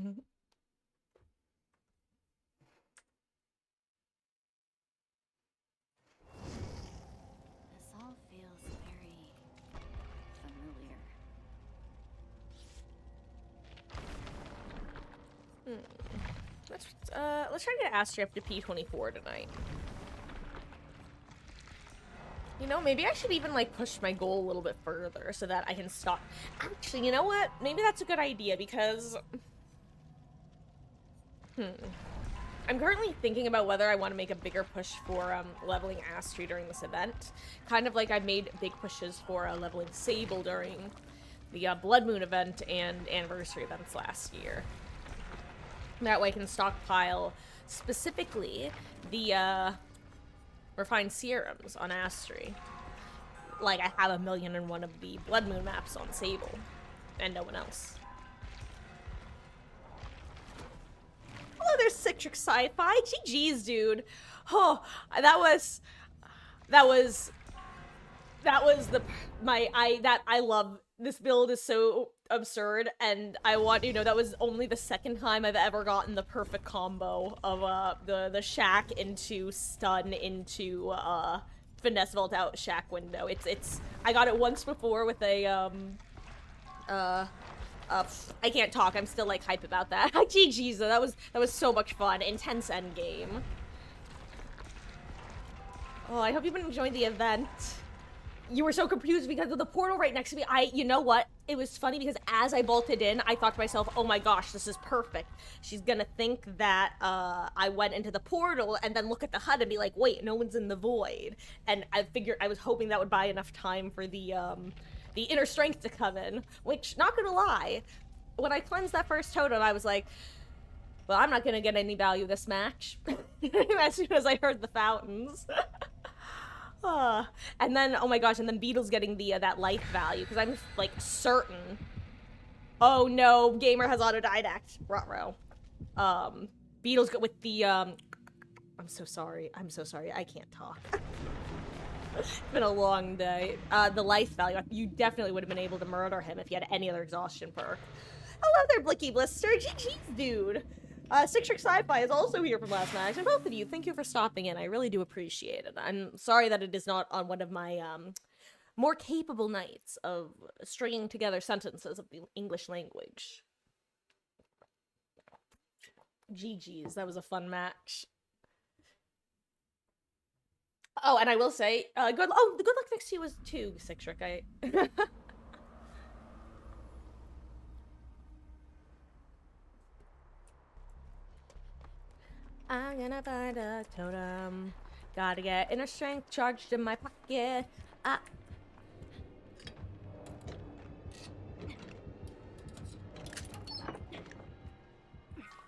all feels very familiar. Let's try to get Astrid up to P24 tonight. You know, maybe I should even, like, push my goal a little bit further so that I can stop. Actually, you know what? Maybe that's a good idea, because... I'm currently thinking about whether I want to make a bigger push for leveling Astri during this event. Kind of like I made big pushes for leveling Sable during the Blood Moon event and anniversary events last year. That way I can stockpile specifically the refined serums on Astri. Like I have 1,000,001 of the Blood Moon maps on Sable, and no one else. Oh, there's Citric Sci-Fi. GG's, dude. Oh, that was I love this build is so absurd, and I want you to know that was only the second time I've ever gotten the perfect combo of the shack into stun into finesse vault out shack window. It's I got it once before with a I can't talk. I'm still like hype about that. GG's though. That was so much fun. Intense end game. Oh, I hope you've been enjoying the event. You were so confused because of the portal right next to me. You know what? It was funny because as I bolted in, I thought to myself, oh my gosh, this is perfect. She's gonna think that I went into the portal and then look at the HUD and be like, wait, no one's in the void. And I was hoping that would buy enough time for the inner strength to come in, which, not gonna lie, when I cleansed that first totem, I was like, well, I'm not gonna get any value this match. As soon as I heard the fountains. And then, oh my gosh, and then Beetle's getting the that life value, because I'm, like, certain. Oh no, Gamer has auto-didact. Ruh-roh. Beetle's got with the, I'm so sorry, I can't talk. It's been a long day. The life value, you definitely would have been able to murder him if you had any other exhaustion perk. Hello there, Blicky Blister. GG's, dude. Citric Sci-Fi is also here from last match, and both of you, thank you for stopping in. I really do appreciate it. I'm sorry that it is not on one of my, more capable nights of stringing together sentences of the English language. GG's, that was a fun match. Oh, and I will say, the good luck next to you was too, Citric. I'm gonna find a totem. Gotta get inner strength charged in my pocket.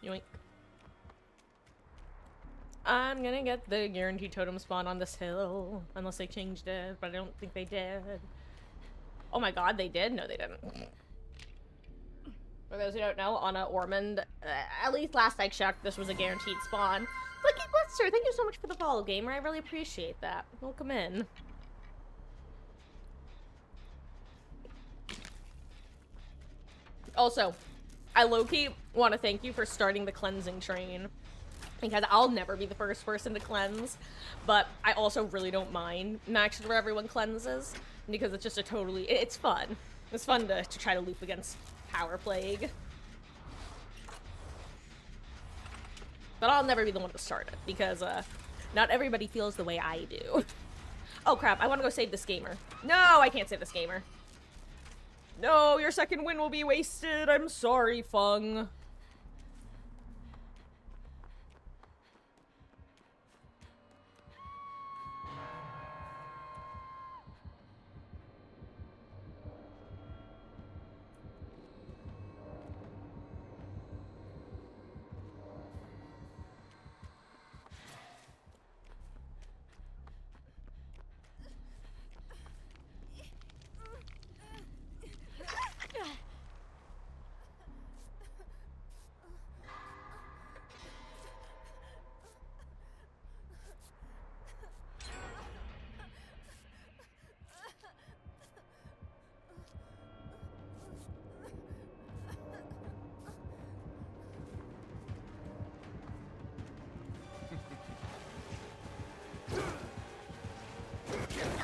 Yoink. I'm gonna get the guaranteed totem spawn on this hill. Unless they changed it, but I don't think they did. Oh my god, they did? No, they didn't. For those who don't know, on Ormond, at least last I checked, this was a guaranteed spawn. Lucky Blister, thank you so much for the follow, Gamer. I really appreciate that. Welcome in. Also, I low-key want to thank you for starting the cleansing train. Because I'll never be the first person to cleanse, but I also really don't mind matches where everyone cleanses, because it's just it's fun. It's fun to try to loop against Power Plague. But I'll never be the one to start it, because not everybody feels the way I do. Oh crap, I want to go save this gamer. No, I can't save this gamer. No, your second win will be wasted. I'm sorry, Fung.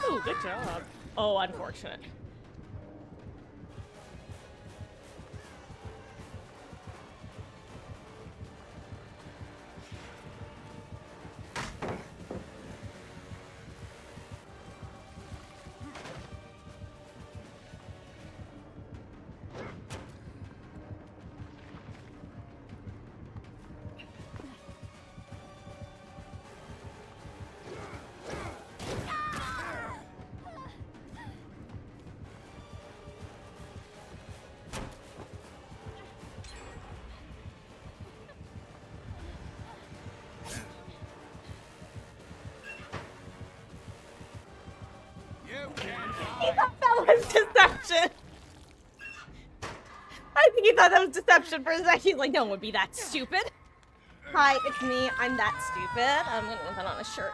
Oh, good job. Oh, unfortunate. He thought that was deception. I think he thought that was deception for a second. He's like, no one would be that stupid. Hi, it's me. I'm that stupid. I'm gonna put on a shirt.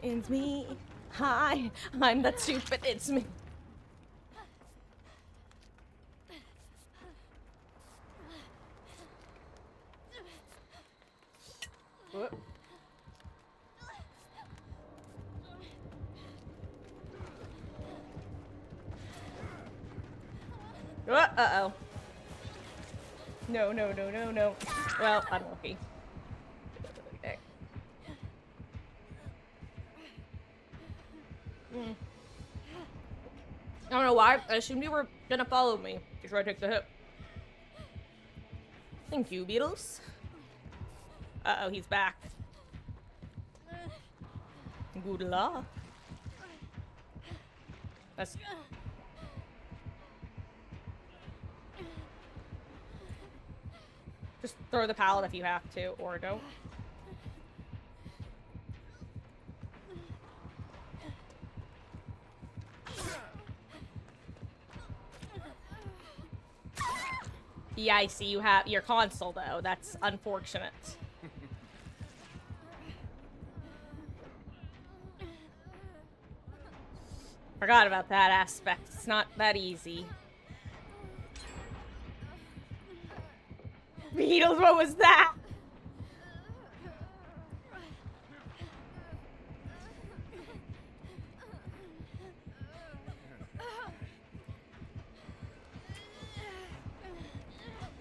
It's me. Hi, I'm that stupid. It's me. What? Uh-oh. No, no, no, no, no. Well, I'm lucky. Okay. I don't know why. I assumed you were gonna follow me before I take the hit. Thank you, Beatles. Uh-oh, he's back. Good luck. That's... Just throw the pallet if you have to, or don't. Yeah, I see you have your console, though. That's unfortunate. Forgot about that aspect. It's not that easy. Beatles, what was that?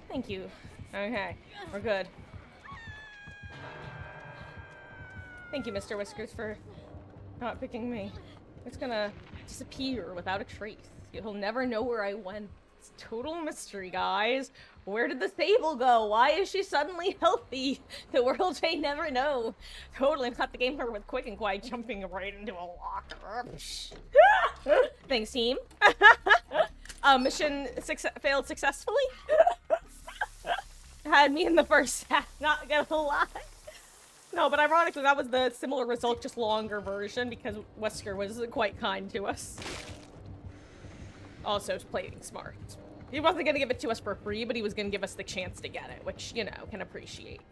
Thank you. Okay, we're good. Thank you, Mr. Whiskers, for not picking me. It's gonna disappear without a trace. You'll never know where I went. It's total mystery, guys. Where did the Sable go? Why is she suddenly healthy? The world may never know. Totally got the game over with quick and quiet, jumping right into a locker. Thanks, team. Mission failed successfully. Had me in the first half, not gonna lie. No, but ironically, that was the similar result, just longer version, because Wesker was quite kind to us. Also, playing smart. He wasn't gonna give it to us for free, but he was gonna give us the chance to get it, which, you know, can appreciate.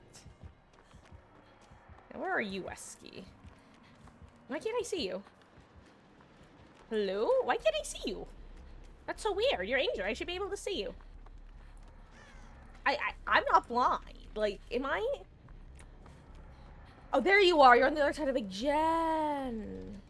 Now, where are you, Wesky? Why can't I see you? Hello? Why can't I see you? That's so weird. You're injured. I should be able to see you. I'm not blind. Like, am I? Oh, there you are. You're on the other side of Big Jen.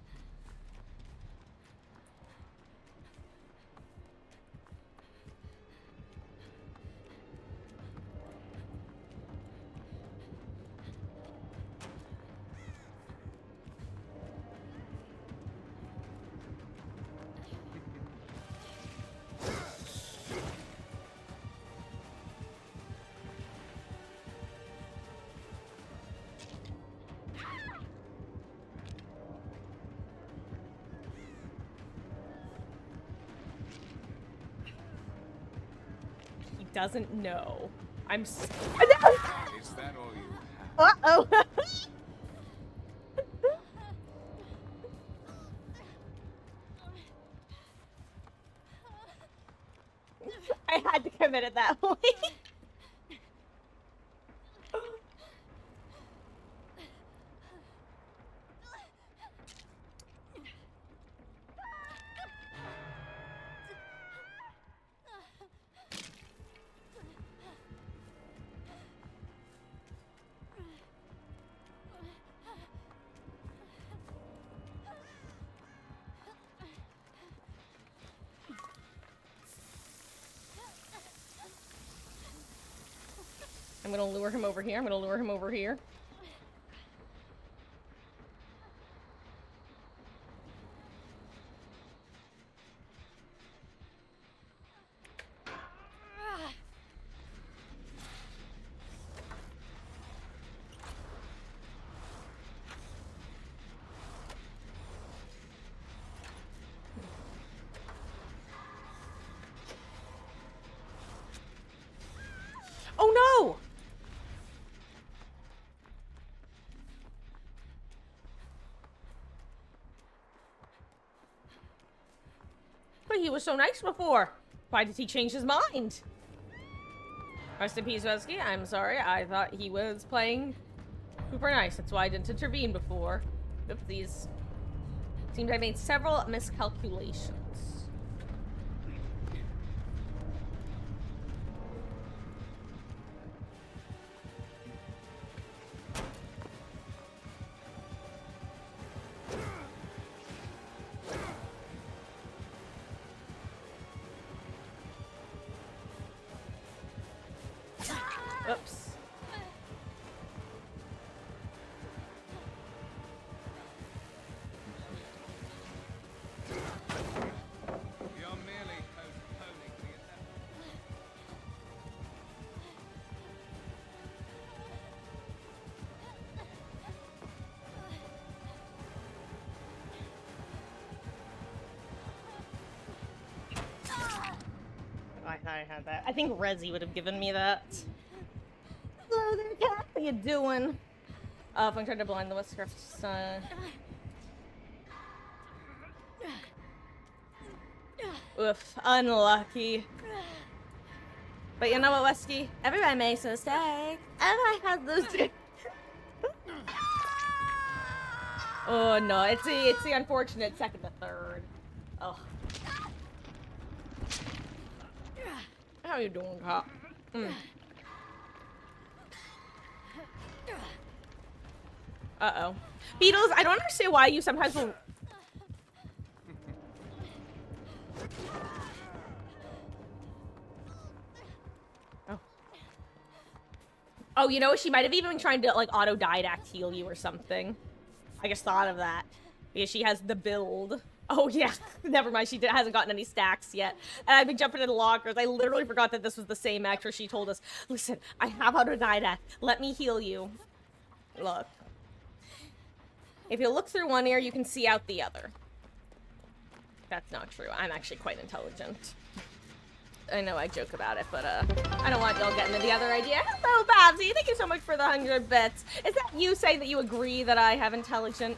Doesn't know. I'm Is that all you have? Uh-oh. I had to commit it that way. I'm gonna lure him over here. I'm gonna lure him over here. Oh! But he was so nice before. Why did he change his mind? Rest in peace, Vesky. I'm sorry. I thought he was playing super nice. That's why I didn't intervene before. Oopsies. Seems I made several miscalculations. Oops. You're merely postponing the attack. I had that. I think Rezi would have given me that. Hello there, cat. How you doing? If I'm trying to blind the Westcraft's oof, unlucky. But you know what, Wesky? Everybody makes a mistake. Everybody has those. Oh no, it's the unfortunate second to third. Oh. How you doing, cop? Uh-oh. Beetles, I don't understand why you sometimes will... Oh. Oh, you know, she might have even been trying to, like, auto-didact heal you or something. I just thought of that. Because she has the build. Oh, yeah. Never mind. She hasn't gotten any stacks yet. And I've been jumping into lockers. I literally forgot that this was the same actress. She told us, listen, I have auto-didact. Let me heal you. Look. If you look through one ear, you can see out the other. That's not true. I'm actually quite intelligent. I know I joke about it, but I don't want y'all getting into the other idea. Hello, Babsy. Thank you so much for the 100 bits. Is that you saying that you agree that I have intelligence,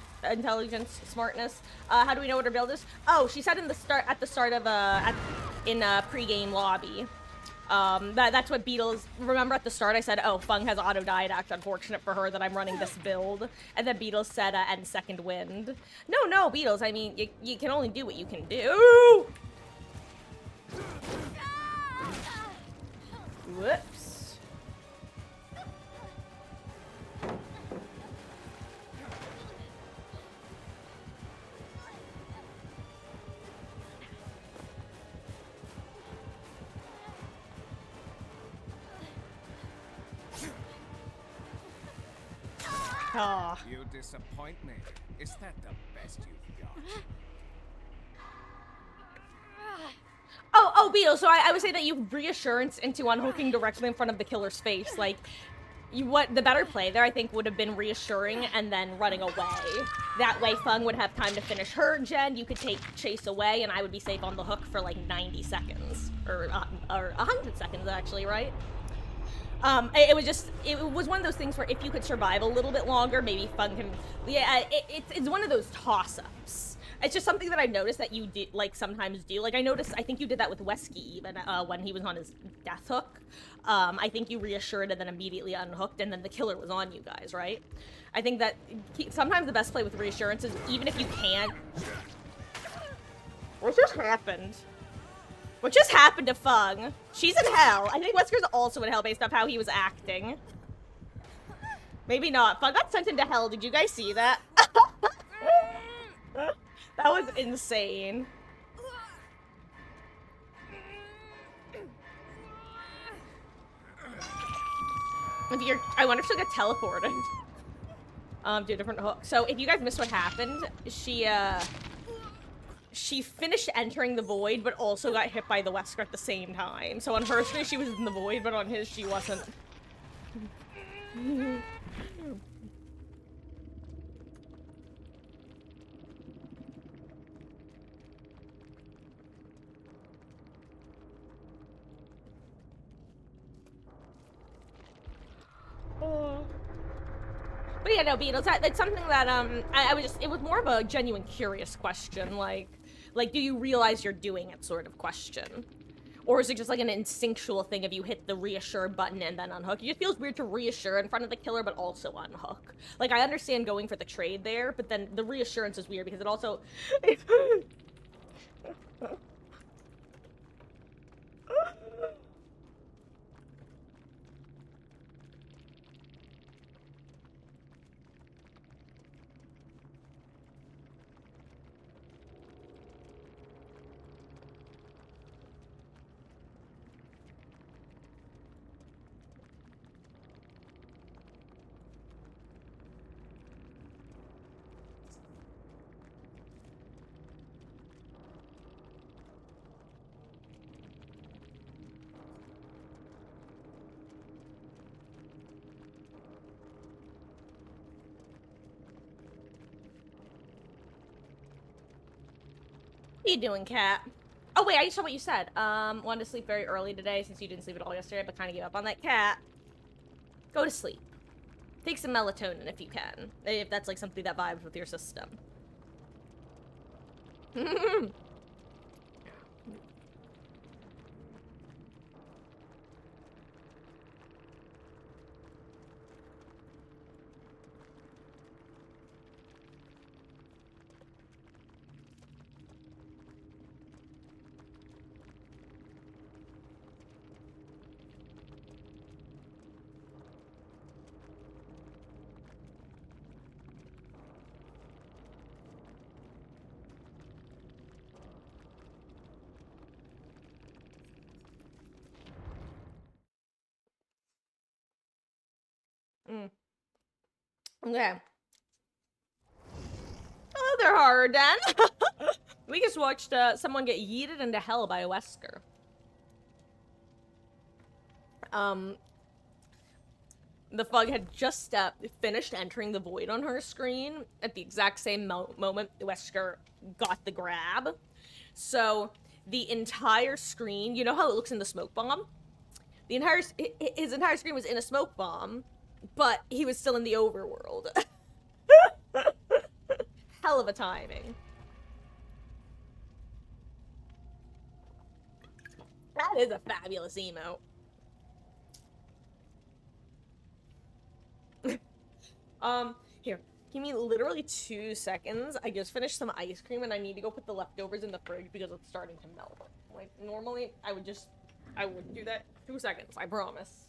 smartness? How do we know what her build is? Oh, she said at the start of in pre-game lobby. That's what Beetles, remember at the start I said, oh, Fung has auto-didact, unfortunate for her that I'm running this build. And then Beetles said, and second wind. No, Beetles, I mean, you can only do what you can do. Whoops. Oh. You disappoint me. Is that the best you've got? Oh, Beetle, so I would say that you reassurance into unhooking directly in front of the killer's face. Like, what the better play there, I think, would have been reassuring and then running away. That way, Fung would have time to finish her gen, you could take Chase away, and I would be safe on the hook for, like, 90 seconds. Or 100 seconds, actually, right? It was one of those things where if you could survive a little bit longer, maybe Fung can... Yeah, it's one of those toss-ups. It's just something that I noticed that you do, like, sometimes do. Like, I think you did that with Wesky even, when he was on his death hook. I think you reassured and then immediately unhooked, and then the killer was on you guys, right? I think that sometimes the best play with reassurance is, even if you can't... What just happened? What just happened to Fung? She's in hell. I think Wesker's also in hell based off how he was acting. Maybe not. Fung got sent into hell. Did you guys see that? That was insane. I wonder if she'll get teleported. Do a different hook. So if you guys missed what happened, she finished entering the void, but also got hit by the Wesker at the same time. So on her screen, she was in the void, but on his, she wasn't. But yeah, no, Beatles. That's something that I was just. It was more of a genuine, curious question, like, do you realize you're doing it, sort of question, or is it just like an instinctual thing if you hit the reassure button and then unhook? It just feels weird to reassure in front of the killer, but also unhook. Like, I understand going for the trade there, but then the reassurance is weird because it also. What are you doing, cat? Oh wait, I saw what you said. Wanted to sleep very early today since you didn't sleep at all yesterday, but kind of gave up on that. Cat. Go to sleep. Take some melatonin if you can. If that's like something that vibes with your system. Mm. Okay. Oh, they're hard, Dan. We just watched someone get yeeted into hell by a Wesker. The Fug had just finished entering the void on her screen at the exact same moment Wesker got the grab. So the entire screen, you know how it looks in the smoke bomb? His entire screen was in a smoke bomb, but he was still in the overworld. Hell of a timing. That is a fabulous emote. Here. Give me literally 2 seconds. I just finished some ice cream and I need to go put the leftovers in the fridge because it's starting to melt. Like, normally, I wouldn't do that. 2 seconds, I promise.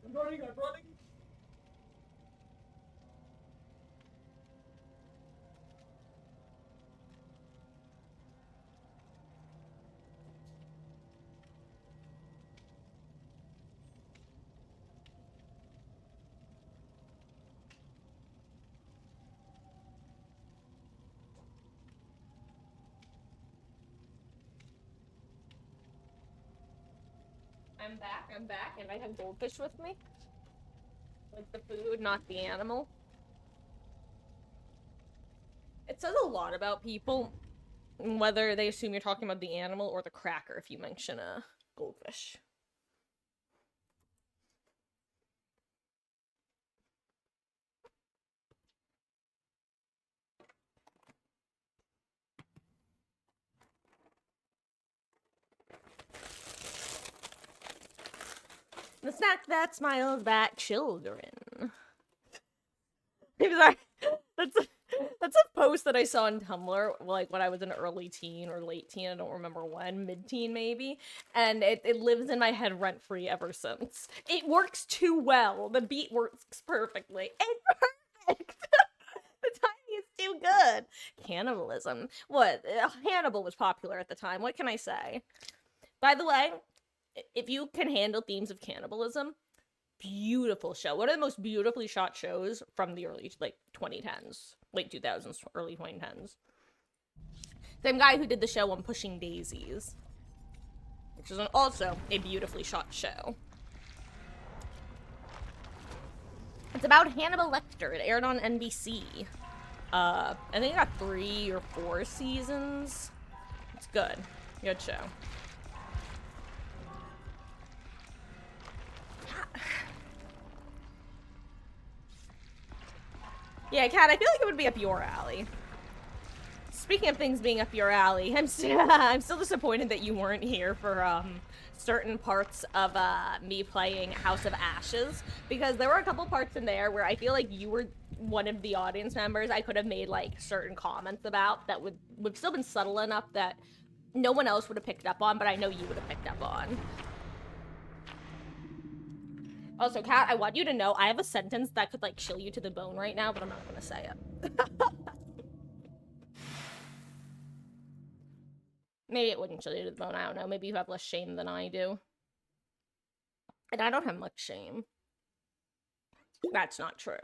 I'm running. I'm back, and I have goldfish with me. Like the food, not the animal. It says a lot about people, whether they assume you're talking about the animal or the cracker if you mention a goldfish. The snack that smiles back children. Sorry. That's a post that I saw on Tumblr, like when I was an early teen or late teen, I don't remember when, mid-teen maybe, and it lives in my head rent-free ever since. It works too well. The beat works perfectly. It's perfect! The timing is too good. Cannibalism. What? Hannibal was popular at the time. What can I say? By the way, if you can handle themes of cannibalism, beautiful show. One of the most beautifully shot shows from the early, like, 2010s. Late 2000s, early 2010s. Same guy who did the show on Pushing Daisies. Which is also a beautifully shot show. It's about Hannibal Lecter. It aired on NBC. I think it got 3 or 4 seasons. It's good. Good show. Yeah, Kat, I feel like it would be up your alley. Speaking of things being up your alley, I'm still disappointed that you weren't here for certain parts of me playing House of Ashes, because there were a couple parts in there where I feel like you were one of the audience members I could have made like certain comments about that would still been subtle enough that no one else would have picked up on, but I know you would have picked up on. Also, Kat, I want you to know I have a sentence that could like chill you to the bone right now, but I'm not gonna say it. Maybe it wouldn't chill you to the bone, I don't know. Maybe you have less shame than I do. And I don't have much shame. That's not true.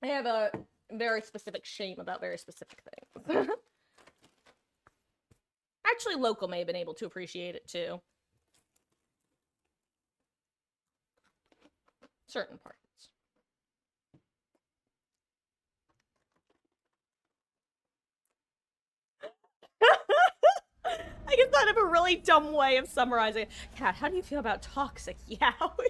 I have a very specific shame about very specific things. Actually, Local may have been able to appreciate it too. Certain parts. I just thought of a really dumb way of summarizing it. Kat, how do you feel about toxic yaoi?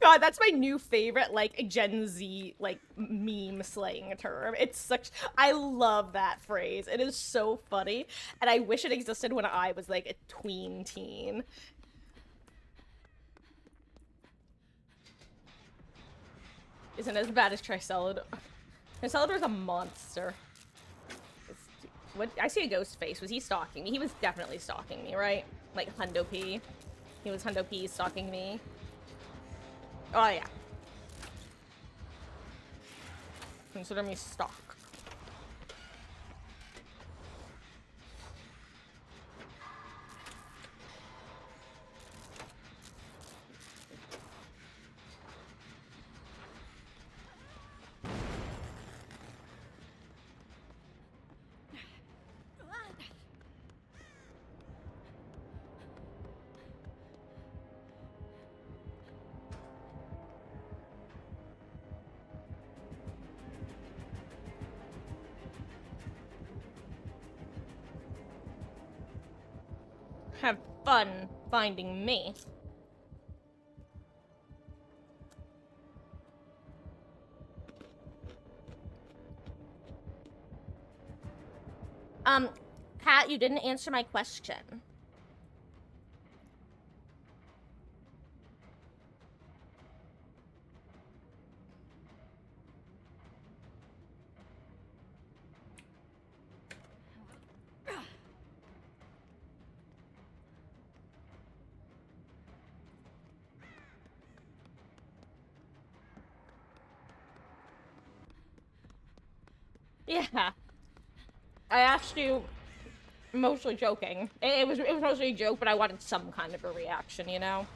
God, that's my new favorite, like, Gen Z, like, meme slang term. It's such... I love that phrase. It is so funny. And I wish it existed when I was, like, a tween teen. Isn't as bad as Tricelador. Tricelador's a monster. What? I see a ghost face. Was he stalking me? He was definitely stalking me, right? Like Hundo P. He was Hundo P stalking me. Oh yeah. Consider me stalk. Have fun finding me. Kat, you didn't answer my question. Yeah. I asked you mostly joking. It was mostly a joke, but I wanted some kind of a reaction, you know?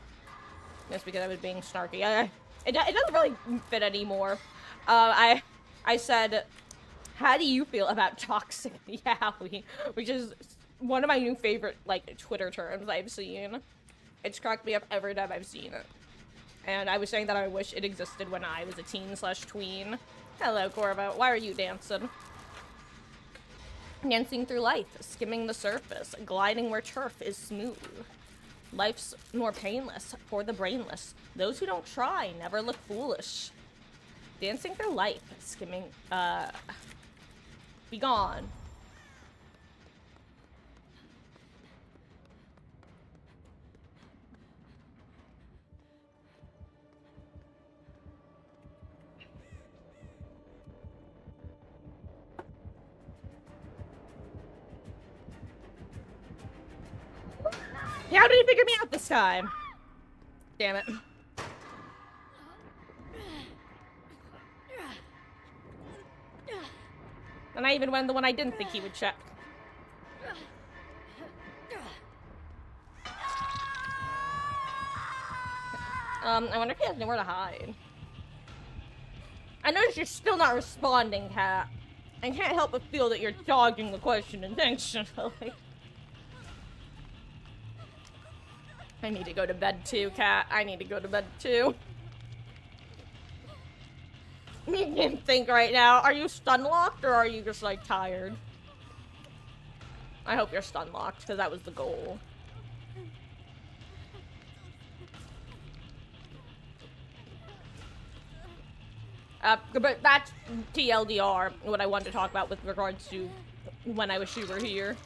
Just because I was being snarky. It doesn't really fit anymore. I said, how do you feel about toxic yaoi? Which is one of my new favorite, like, Twitter terms I've seen. It's cracked me up every time I've seen it. And I was saying that I wish it existed when I was a teen/tween. Hello, Corvo. Why are you dancing? Dancing through life, skimming the surface, gliding where turf is smooth. Life's more painless for the brainless. Those who don't try never look foolish. Dancing through life, skimming, be gone. How did he figure me out this time? Damn it. And I even went the one I didn't think he would check. I wonder if he has nowhere to hide. I notice you're still not responding, Kat. I can't help but feel that you're dodging the question intentionally. I need to go to bed too, Kat. I need to go to bed too. You can think right now. Are you stun locked or are you just like tired? I hope you're stun locked because that was the goal. But that's TLDR, what I wanted to talk about with regards to when I was super here.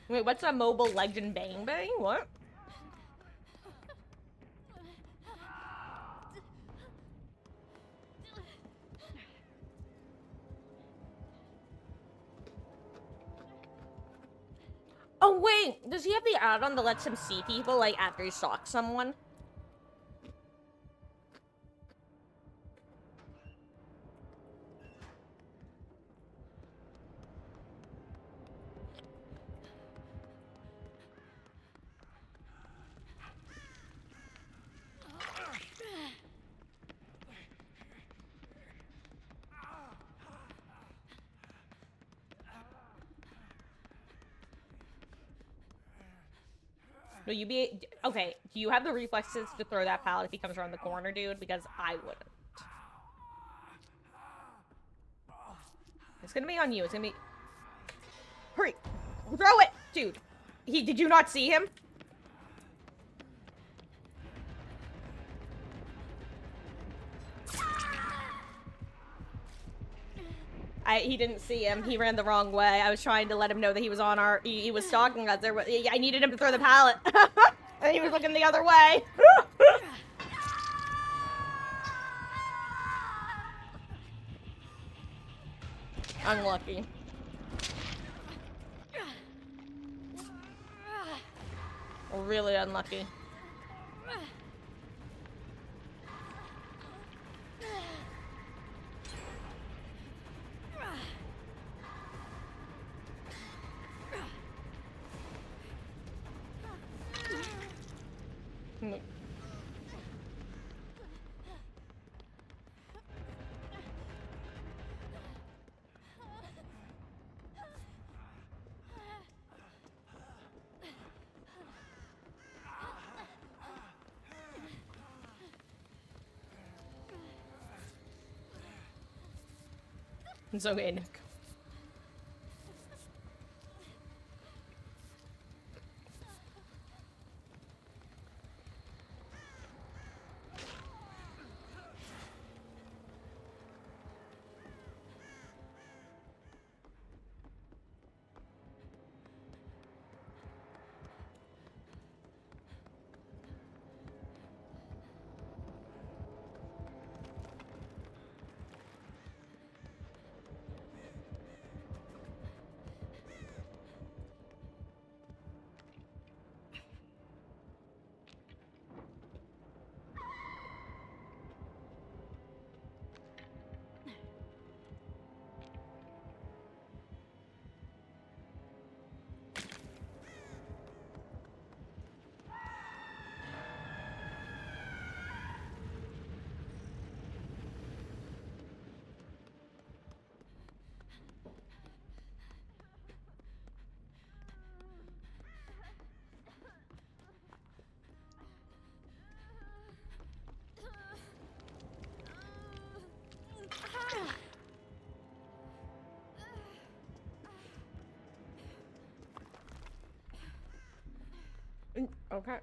Wait, what's a Mobile Legend Bang Bang? What? Oh wait, does he have the add-on that lets him see people, like, after he stalks someone? Will you be... Okay, do you have the reflexes to throw that pallet if he comes around the corner, dude? Because I wouldn't. It's gonna be on you. It's gonna be... Hurry! Throw it! Dude. Did you not see him? He didn't see him. He ran the wrong way. I was trying to let him know that he was on our... He was stalking us. I needed him to throw the pallet. And he was looking the other way. Unlucky. Really unlucky. It's okay, Nick. Okay.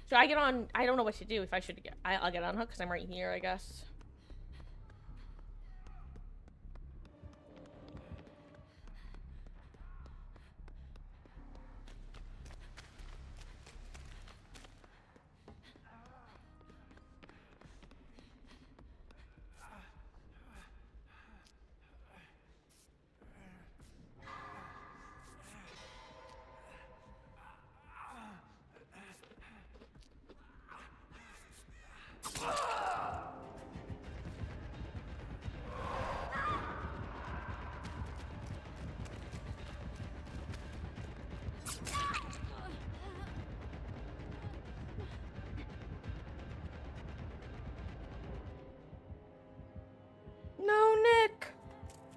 Should I get on? I don't know what to do. If I should get... I'll get on hook because I'm right here, I guess.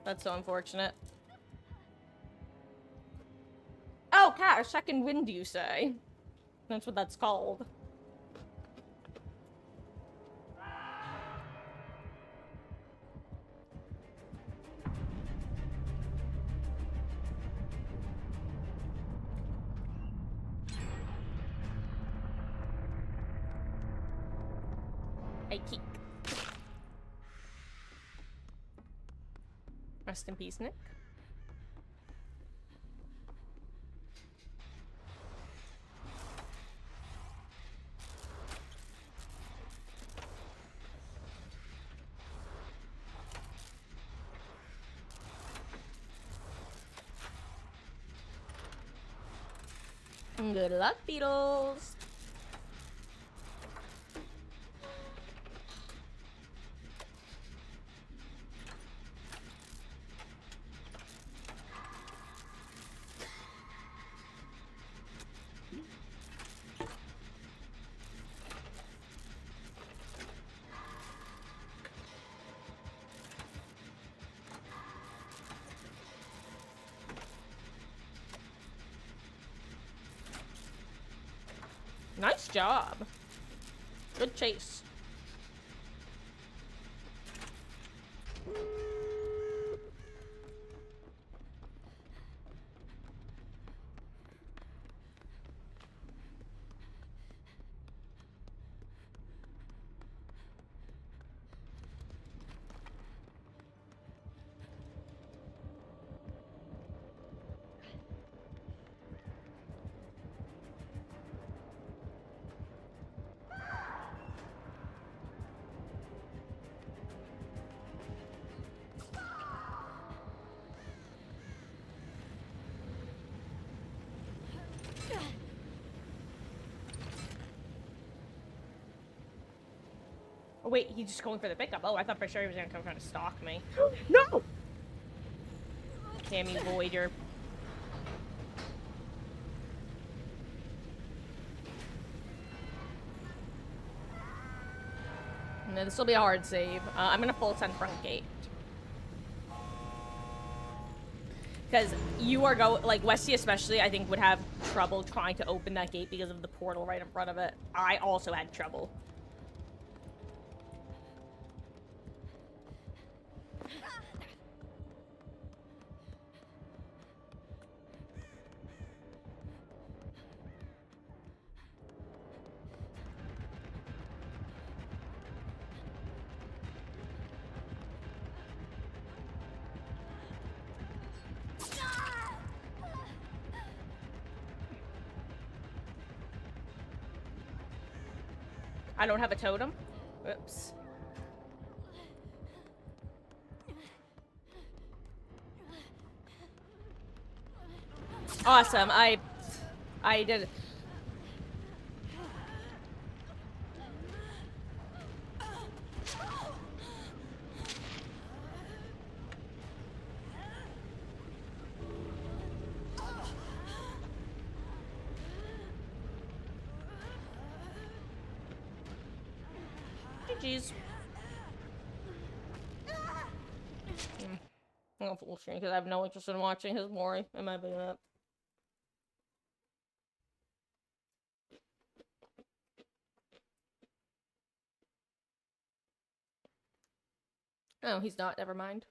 That's so unfortunate. Oh, cat, a second wind, you say? That's what that's called. I keep. Rest in peace, Nick. Good luck, Beatles. Nice job. Good chase. Oh, wait, he's just going for the pickup. Oh, I thought for sure he was gonna come trying to stalk me. No! Damn you, voider. No, this will be a hard save. I'm gonna full send front gate. Because you are like, Westy especially, I think, would have trouble trying to open that gate because of the portal right in front of it. I also had trouble. I don't have a totem. Whoops. Awesome. I did it. GG's. I'm gonna full screen because I have no interest in watching his Mori. Am I being up? Oh, he's not. Never mind.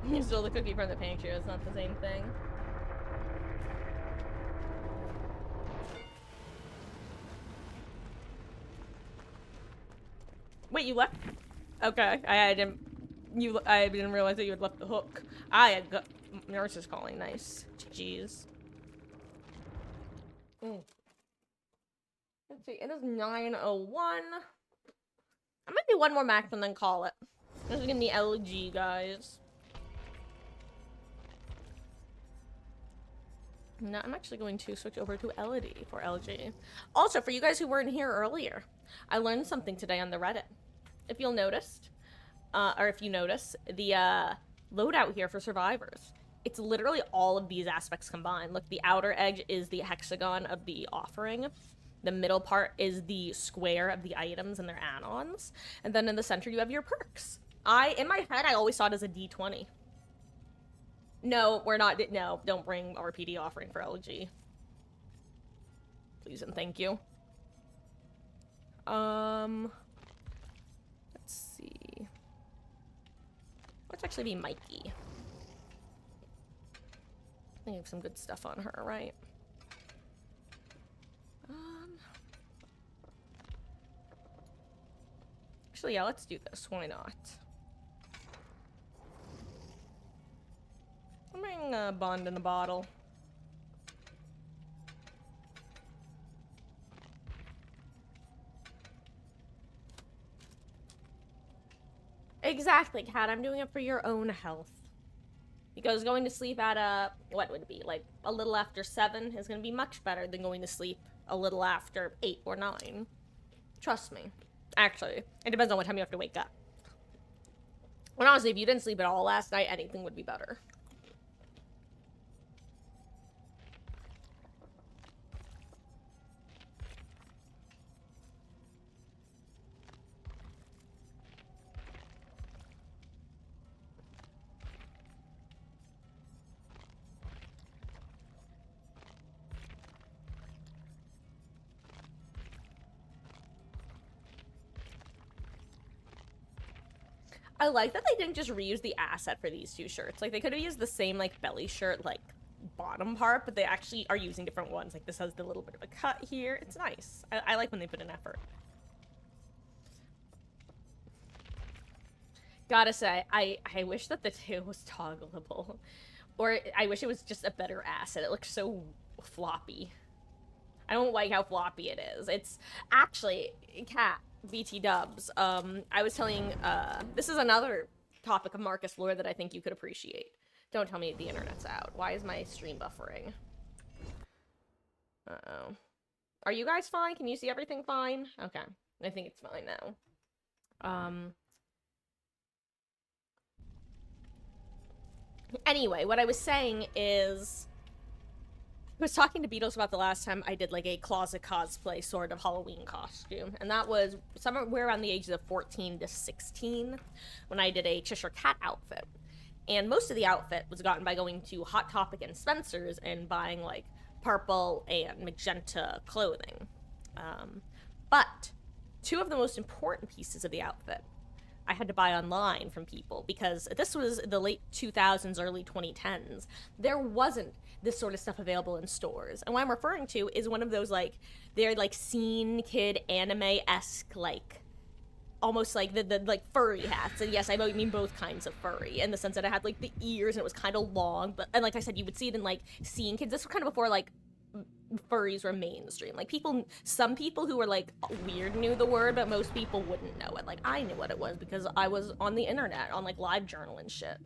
He stole the cookie from the pantry. It's not the same thing. Wait, you left? Okay, I didn't. I didn't realize that you had left the hook. I had got nurse is calling. Nice. Jeez. Let's see. It is 9:01. I might do one more max and then call it. This is gonna be LG, guys. Now I'm actually going to switch over to Elodie for LG. Also, for you guys who weren't here earlier, I learned something today on the Reddit. If you'll noticed, or if you notice, the loadout here for survivors, it's literally all of these aspects combined. Look, the outer edge is the hexagon of the offering. The middle part is the square of the items and their add-ons. And then in the center, you have your perks. In my head, I always saw it as a D20. No, we're not. No, don't bring RPD offering for LG. Please and thank you. Let's see. Let's actually be Mikey. I think I have some good stuff on her, right? Actually, yeah, let's do this. Why not? I'm bringing a Bond in a bottle. Exactly, Kat. I'm doing it for your own health. Because going to sleep at what would it be? Like a little after 7 is going to be much better than going to sleep a little after 8 or 9. Trust me. Actually, it depends on what time you have to wake up. And honestly, if you didn't sleep at all last night, anything would be better. I like that they didn't just reuse the asset for these two shirts. Like, they could have used the same, like, belly shirt, like, bottom part, but they actually are using different ones. Like, this has the little bit of a cut here. It's nice. I like when they put in effort. Gotta say, I wish that the tail was toggleable. Or I wish it was just a better asset. It looks so floppy. I don't like how floppy it is. It's actually, Cat, BT dubs. I was telling, this is another topic of Marcus lore that I think you could appreciate. Don't tell me the internet's out. Why is my stream buffering? Uh-oh. Are you guys fine? Can you see everything fine? Okay. I think it's fine now. Anyway, what I was saying is, I was talking to Beatles about the last time I did like a closet cosplay sort of Halloween costume, and that was somewhere around the ages of 14 to 16 when I did a Cheshire Cat outfit. And most of the outfit was gotten by going to Hot Topic and Spencer's and buying like purple and magenta clothing. But two of the most important pieces of the outfit I had to buy online from people, because this was the late 2000s, early 2010s. There wasn't this sort of stuff available in stores. And what I'm referring to is one of those, like, they're, like, scene kid anime-esque, like, almost like the like, furry hats. And yes, I mean both kinds of furry, in the sense that it had, like, the ears and it was kind of long. But, and like I said, you would see it in, like, scene kids. This was kind of before, like, furries were mainstream. Like, some people who were like weird knew the word, but most people wouldn't know it. Like, I knew what it was because I was on the internet on like LiveJournal and shit.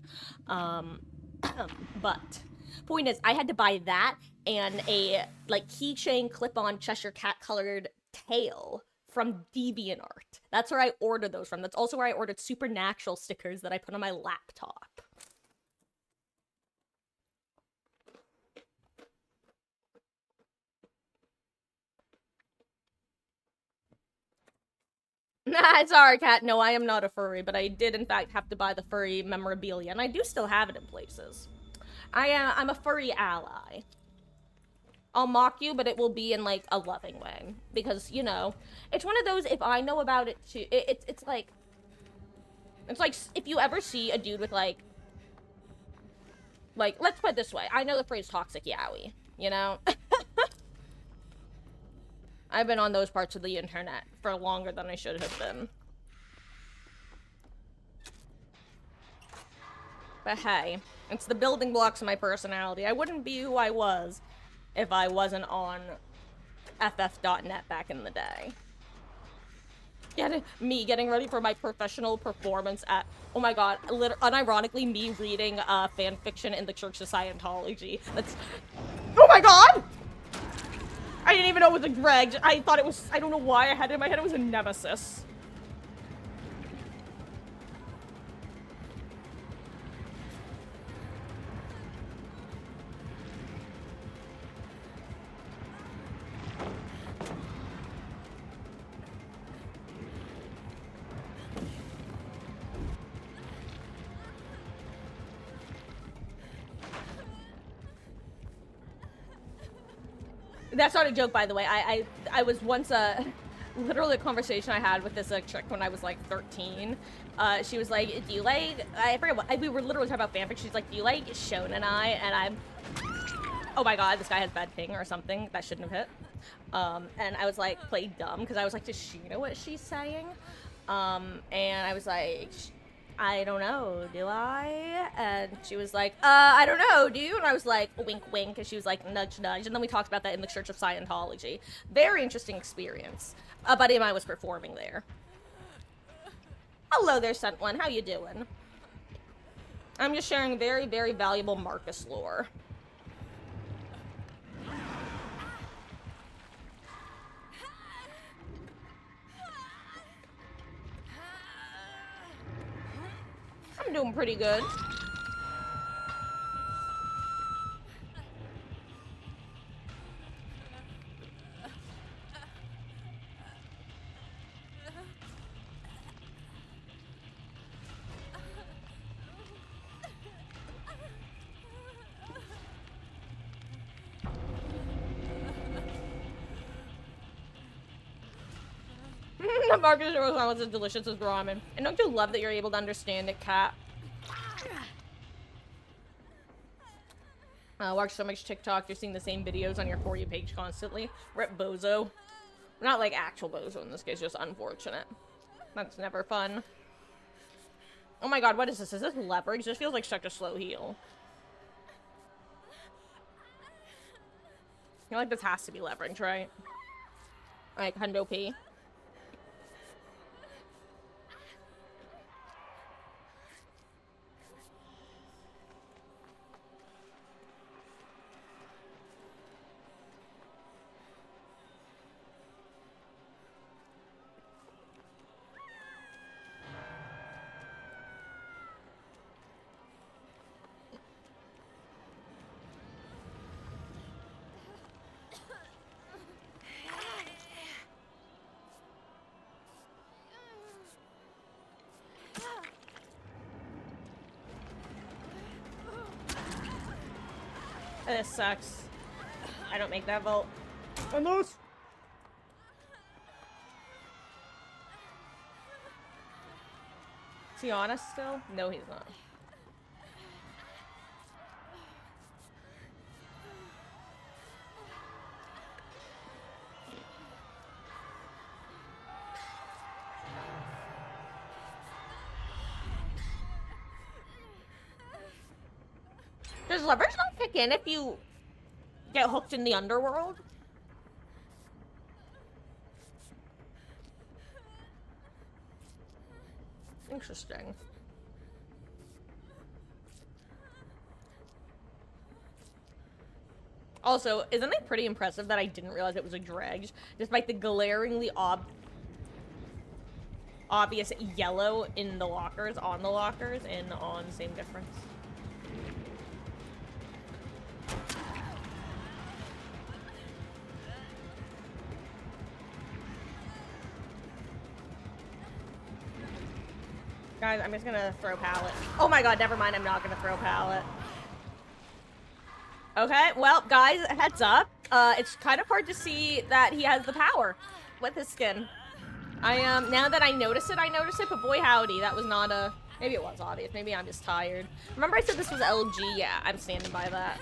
But point is, I had to buy that and a like keychain clip-on Cheshire Cat colored tail from DeviantArt. That's where I ordered those from. That's also where I ordered Supernatural stickers that I put on my laptop. Nah, it's alright, Cat. No, I am not a furry, but I did, in fact, have to buy the furry memorabilia, and I do still have it in places. I'm a furry ally. I'll mock you, but it will be in, like, a loving way. Because, you know, it's one of those, if I know about it, too, it's like, if you ever see a dude with, like, let's put it this way. I know the phrase toxic yaoi, you know? I've been on those parts of the internet for longer than I should have been. But hey, it's the building blocks of my personality. I wouldn't be who I was if I wasn't on FF.net back in the day. Me getting ready for my professional performance at, oh my god, unironically me reading fanfiction in the Church of Scientology. That's, oh my god! I didn't even know it was a Greg. I thought it was, I don't know why I had it in my head, it was a Nemesis. That's not a joke, by the way. I was once literally a conversation I had with this chick when I was like 13. She was like, "Do you like?" I forget what we were literally talking about fanfic. She's like, "Do you like shonen?" And I'm, oh my god, this guy has bad ping or something that shouldn't have hit. And I was like, played dumb because I was like, does she know what she's saying? And I was like, I don't know, do I? And she was like, I don't know, do you? And I was like, wink, wink, and she was like, nudge, nudge. And then we talked about that in the Church of Scientology. Very interesting experience. A buddy of mine was performing there. Hello there, Sent One. How you doing? I'm just sharing very, very valuable Marcus lore. I'm doing pretty good. The Marcus was as delicious as ramen. And don't you love that you're able to understand it, Cat? Watch so much TikTok, you're seeing the same videos on your For You page constantly. Rip Bozo. Not like actual Bozo in this case, just unfortunate. That's never fun. Oh my god, what is this? Is this leverage? This feels like such a slow heal. I feel like this has to be leverage, right? Like, Hundo P. This sucks. I don't make that vote. And those. Is he honest still? No, he's not. Does leverage not kick in if you get hooked in the underworld? Interesting. Also, isn't it pretty impressive that I didn't realize it was a dredge, despite the glaringly obvious yellow in the lockers, on the lockers, and on same difference? Guys, I'm just gonna throw pallet. Oh my god, never mind, I'm not gonna throw pallet. Okay, well, guys, heads up. It's kind of hard to see that he has the power with his skin. Now that I notice it, but boy howdy, that was not a... Maybe it was obvious, maybe I'm just tired. Remember I said this was LG? Yeah, I'm standing by that.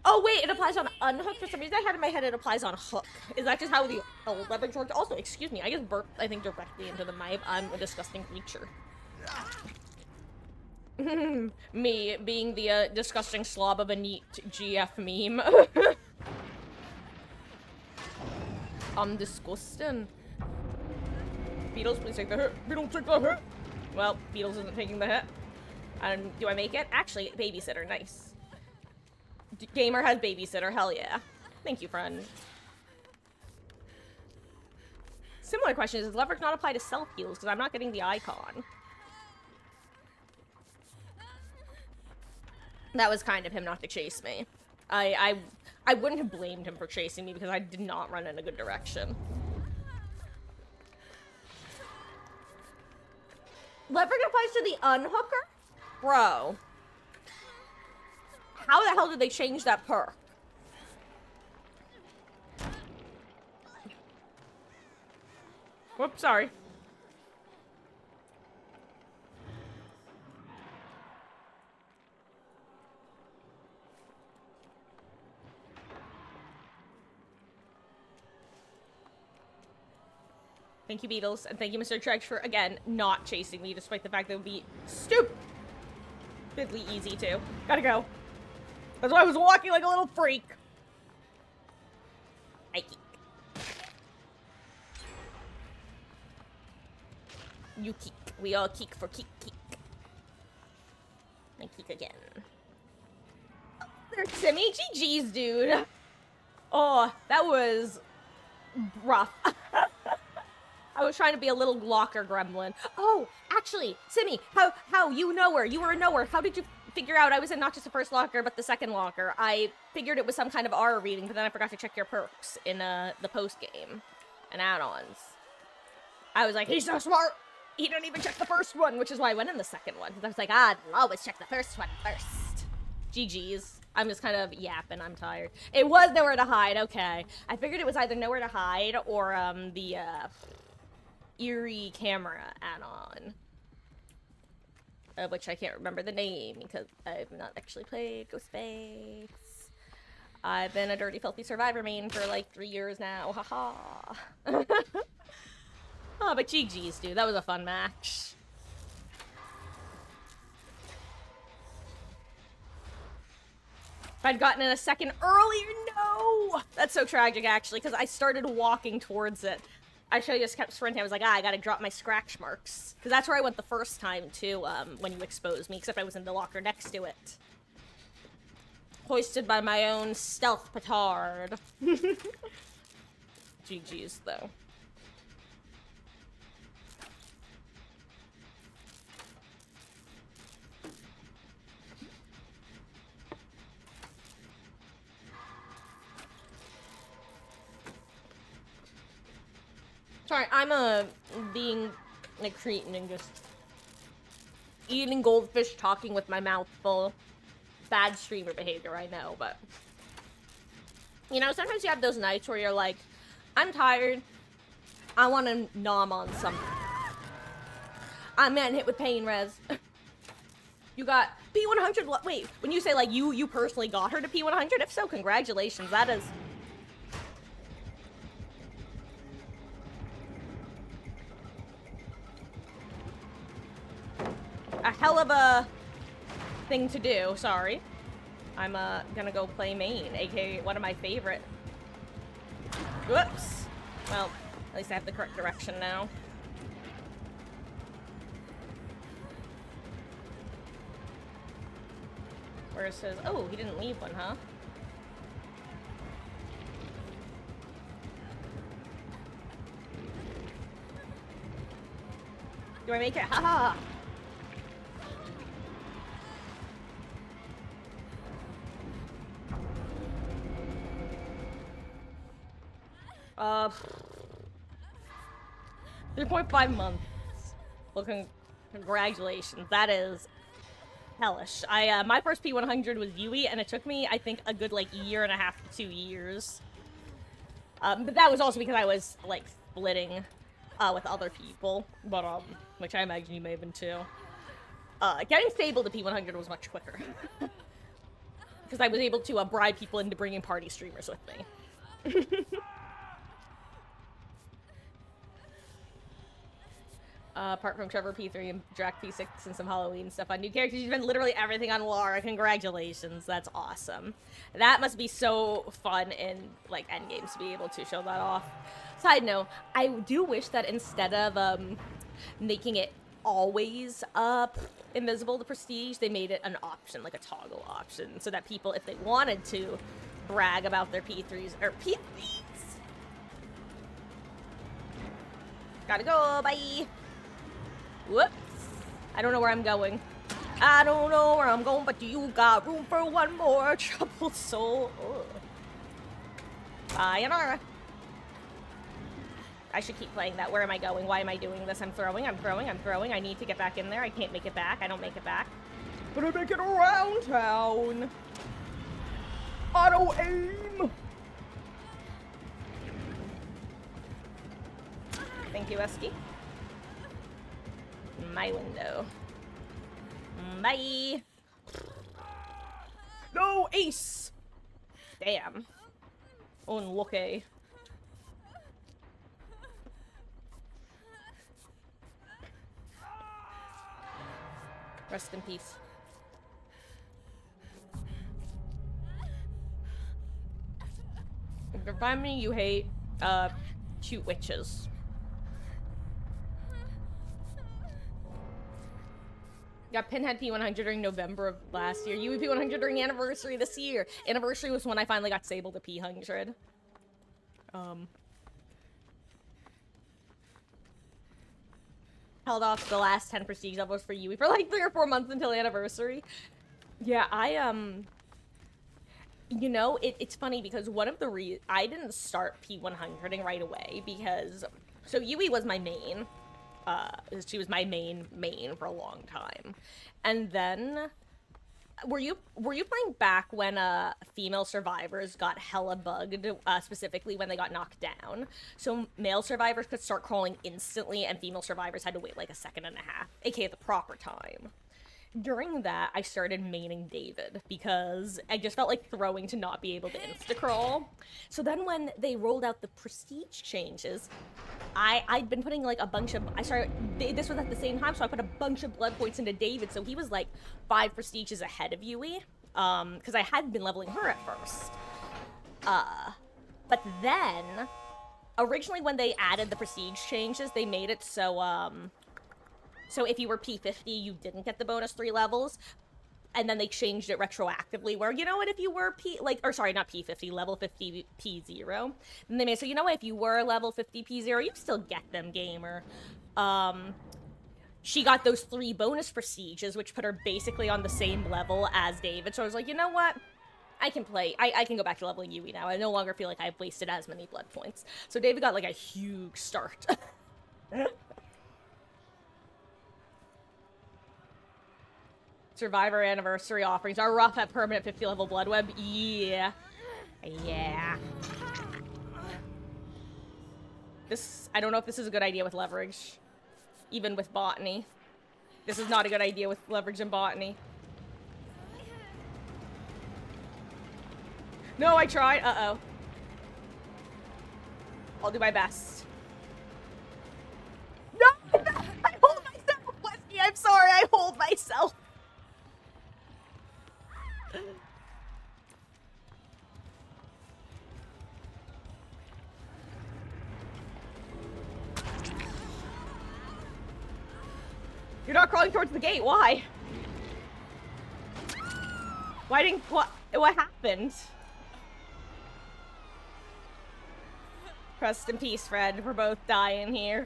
Oh wait, it applies on unhook. For some reason I had in my head it applies on hook. Is that just how the old leverage worked? Also, excuse me, I just burped, I think, directly into the mic. I'm a disgusting creature. Me being the disgusting slob of a neat GF meme. I'm disgusting. Beatles, please take the hit. Beatles, take the hit. Well, Beatles isn't taking the hit. Do I make it? Actually, babysitter, nice. Gamer has babysitter, hell yeah. Thank you, friend. Similar question, does leverage not apply to self-heals? Because I'm not getting the icon. That was kind of him not to chase me. I wouldn't have blamed him for chasing me because I did not run in a good direction. Leverage applies to the unhooker? Bro. How the hell did they change that perk? Whoops, sorry. Thank you, Beatles, and thank you, Mr. Trex, for, again, not chasing me, despite the fact that it would be stupidly easy to. Gotta go. That's why I was walking like a little freak. I keek. You keek. We all keek for keek. I keek again. Oh, there's Timmy. GG's, dude. Oh, that was rough. I was trying to be a little locker gremlin. Oh, actually, Simmy, how you nowhere? You were in nowhere. How did you figure out I was in not just the first locker, but the second locker? I figured it was some kind of R reading, but then I forgot to check your perks in the post game and add-ons. I was like, he's so smart. He didn't even check the first one, which is why I went in the second one. I was like, I'll always check the first one first. GG's. I'm just kind of yapping. I'm tired. It was nowhere to hide. Okay. I figured it was either nowhere to hide or the eerie camera add-on, which I can't remember the name because I've not actually played Ghostface. I've been a dirty, filthy survivor main for like 3 years now. Haha. Oh, but GG's, dude. That was a fun match. If I'd gotten in a second earlier, no! That's so tragic, actually, because I started walking towards it. I should have just kept sprinting. I was like, I gotta drop my scratch marks. Because that's where I went the first time, too, when you exposed me, except I was in the locker next to it. Hoisted by my own stealth petard. GG's, though. Sorry, I'm being a cretin and just eating goldfish, talking with my mouth full. Bad streamer behavior, I know, but you know, sometimes you have those nights where you're like, I'm tired. I want to nom on something. I'm man hit with pain, Rez. You got P100. Wait, when you say like you personally got her to P100, if so, congratulations. That is. A hell of a thing to do, sorry. I'm gonna go play main, aka one of my favorite. Whoops. Well, at least I have the correct direction now. Where's his... Oh, he didn't leave one, huh? Do I make it? Haha! Uh, 3.5 months. Well, congratulations. That is hellish. My first P100 was Yui, and it took me, I think, a good, like, 1.5 to 2 years. But that was also because I was, like, splitting, with other people. But, which I imagine you may have been too. Getting stable to P100 was much quicker. Because I was able to, bribe people into bringing party streamers with me. Apart from Trevor P3 and Drac P6 and some Halloween stuff on new characters, you've been literally everything on Lara. Congratulations, that's awesome. That must be so fun in, like, endgames to be able to show that off. Side note, I do wish that instead of, making it always, invisible to Prestige, they made it an option, like a toggle option, so that people, if they wanted to brag about their P3s, or P3s! Gotta go, bye! Whoops. I don't know where I'm going. I don't know where I'm going, but you got room for one more troubled soul. Ugh. Sayonara. I should keep playing that. Where am I going? Why am I doing this? I'm throwing. I need to get back in there. I can't make it back. I don't make it back. But I make it around town. Auto aim. Thank you. you, Esky. My window. Bye. No, Ace! Damn. Unlucky. Rest in peace. Remind me you hate, cute witches. Got Pinhead P100 during November of last year. UV P100 during anniversary this year. Anniversary was when I finally got Sable to P100. Held off the last 10 prestige levels for Yui for like 3 or 4 months until anniversary. Yeah, you know, it's funny because one of the I didn't start P100ing right away because, so Yui was my main. She was my main for a long time. And then, were you playing back when, female survivors got hella bugged, specifically when they got knocked down? So male survivors could start crawling instantly and female survivors had to wait like a second and a half, aka the proper time. During that, I started maining David because I just felt like throwing to not be able to insta-crawl. So then when they rolled out the prestige changes, I'd been putting like a bunch of, this was at the same time, so I put a bunch of blood points into David, so he was like 5 prestiges ahead of Yui, because I had been leveling her at first. But then, originally when they added the prestige changes, they made it so, so if you were P50, you didn't get the bonus 3 levels. And then they changed it retroactively where, you know what, if you were not P50, level 50 P0. Then they made so, you know what, if you were level 50 P0, you still get them, gamer. She got those 3 bonus prestiges, which put her basically on the same level as David. So I was like, you know what? I can play. I can go back to leveling Yui now. I no longer feel like I've wasted as many blood points. So David got like a huge start. Survivor anniversary offerings are rough at permanent 50 level blood web. Yeah. Yeah. I don't know if this is a good idea with leverage. Even with botany. This is not a good idea with leverage and botany. No, I tried. Uh-oh. I'll do my best. No! I hold myself, Leslie. I'm sorry, I hold myself. You're not crawling towards the gate. Why? What happened? Rest in peace, Fred. We're both dying here.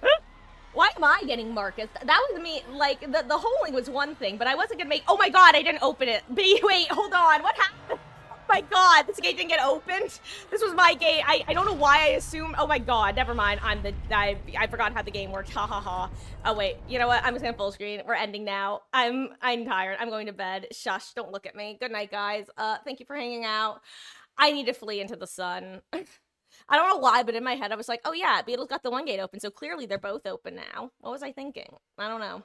Why am I getting Marcus? That was me, like, the holing was one thing, but I wasn't gonna make— oh my god, I didn't open it. Wait, hold on, what happened? Oh my god, this gate didn't get opened? This was my gate. I don't know why I assumed— oh my god, never mind. I forgot how the game worked, ha ha ha. Oh wait, you know what, I'm just gonna full screen. We're ending now. I'm tired, I'm going to bed. Shush, don't look at me. Good night, guys. Thank you for hanging out. I need to flee into the sun. I don't know why, but in my head I was like, oh yeah, Beetle's got the one gate open, so clearly they're both open now. What was I thinking? I don't know.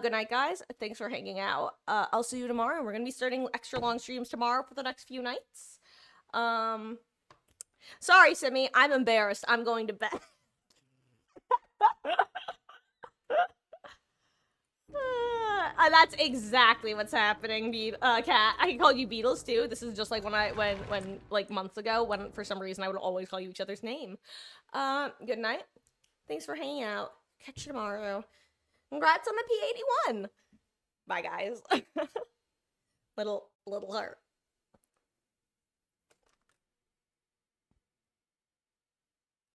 Good night, guys. Thanks for hanging out. I'll see you tomorrow. We're gonna be starting extra long streams tomorrow for the next few nights. Sorry, Simi. I'm embarrassed. I'm going to bed. That's exactly what's happening, Cat. I can call you Beatles too. This is just like when like months ago, when for some reason I would always call you each other's name. Good night. Thanks for hanging out. Catch you tomorrow. Congrats on the P81. Bye, guys. little heart.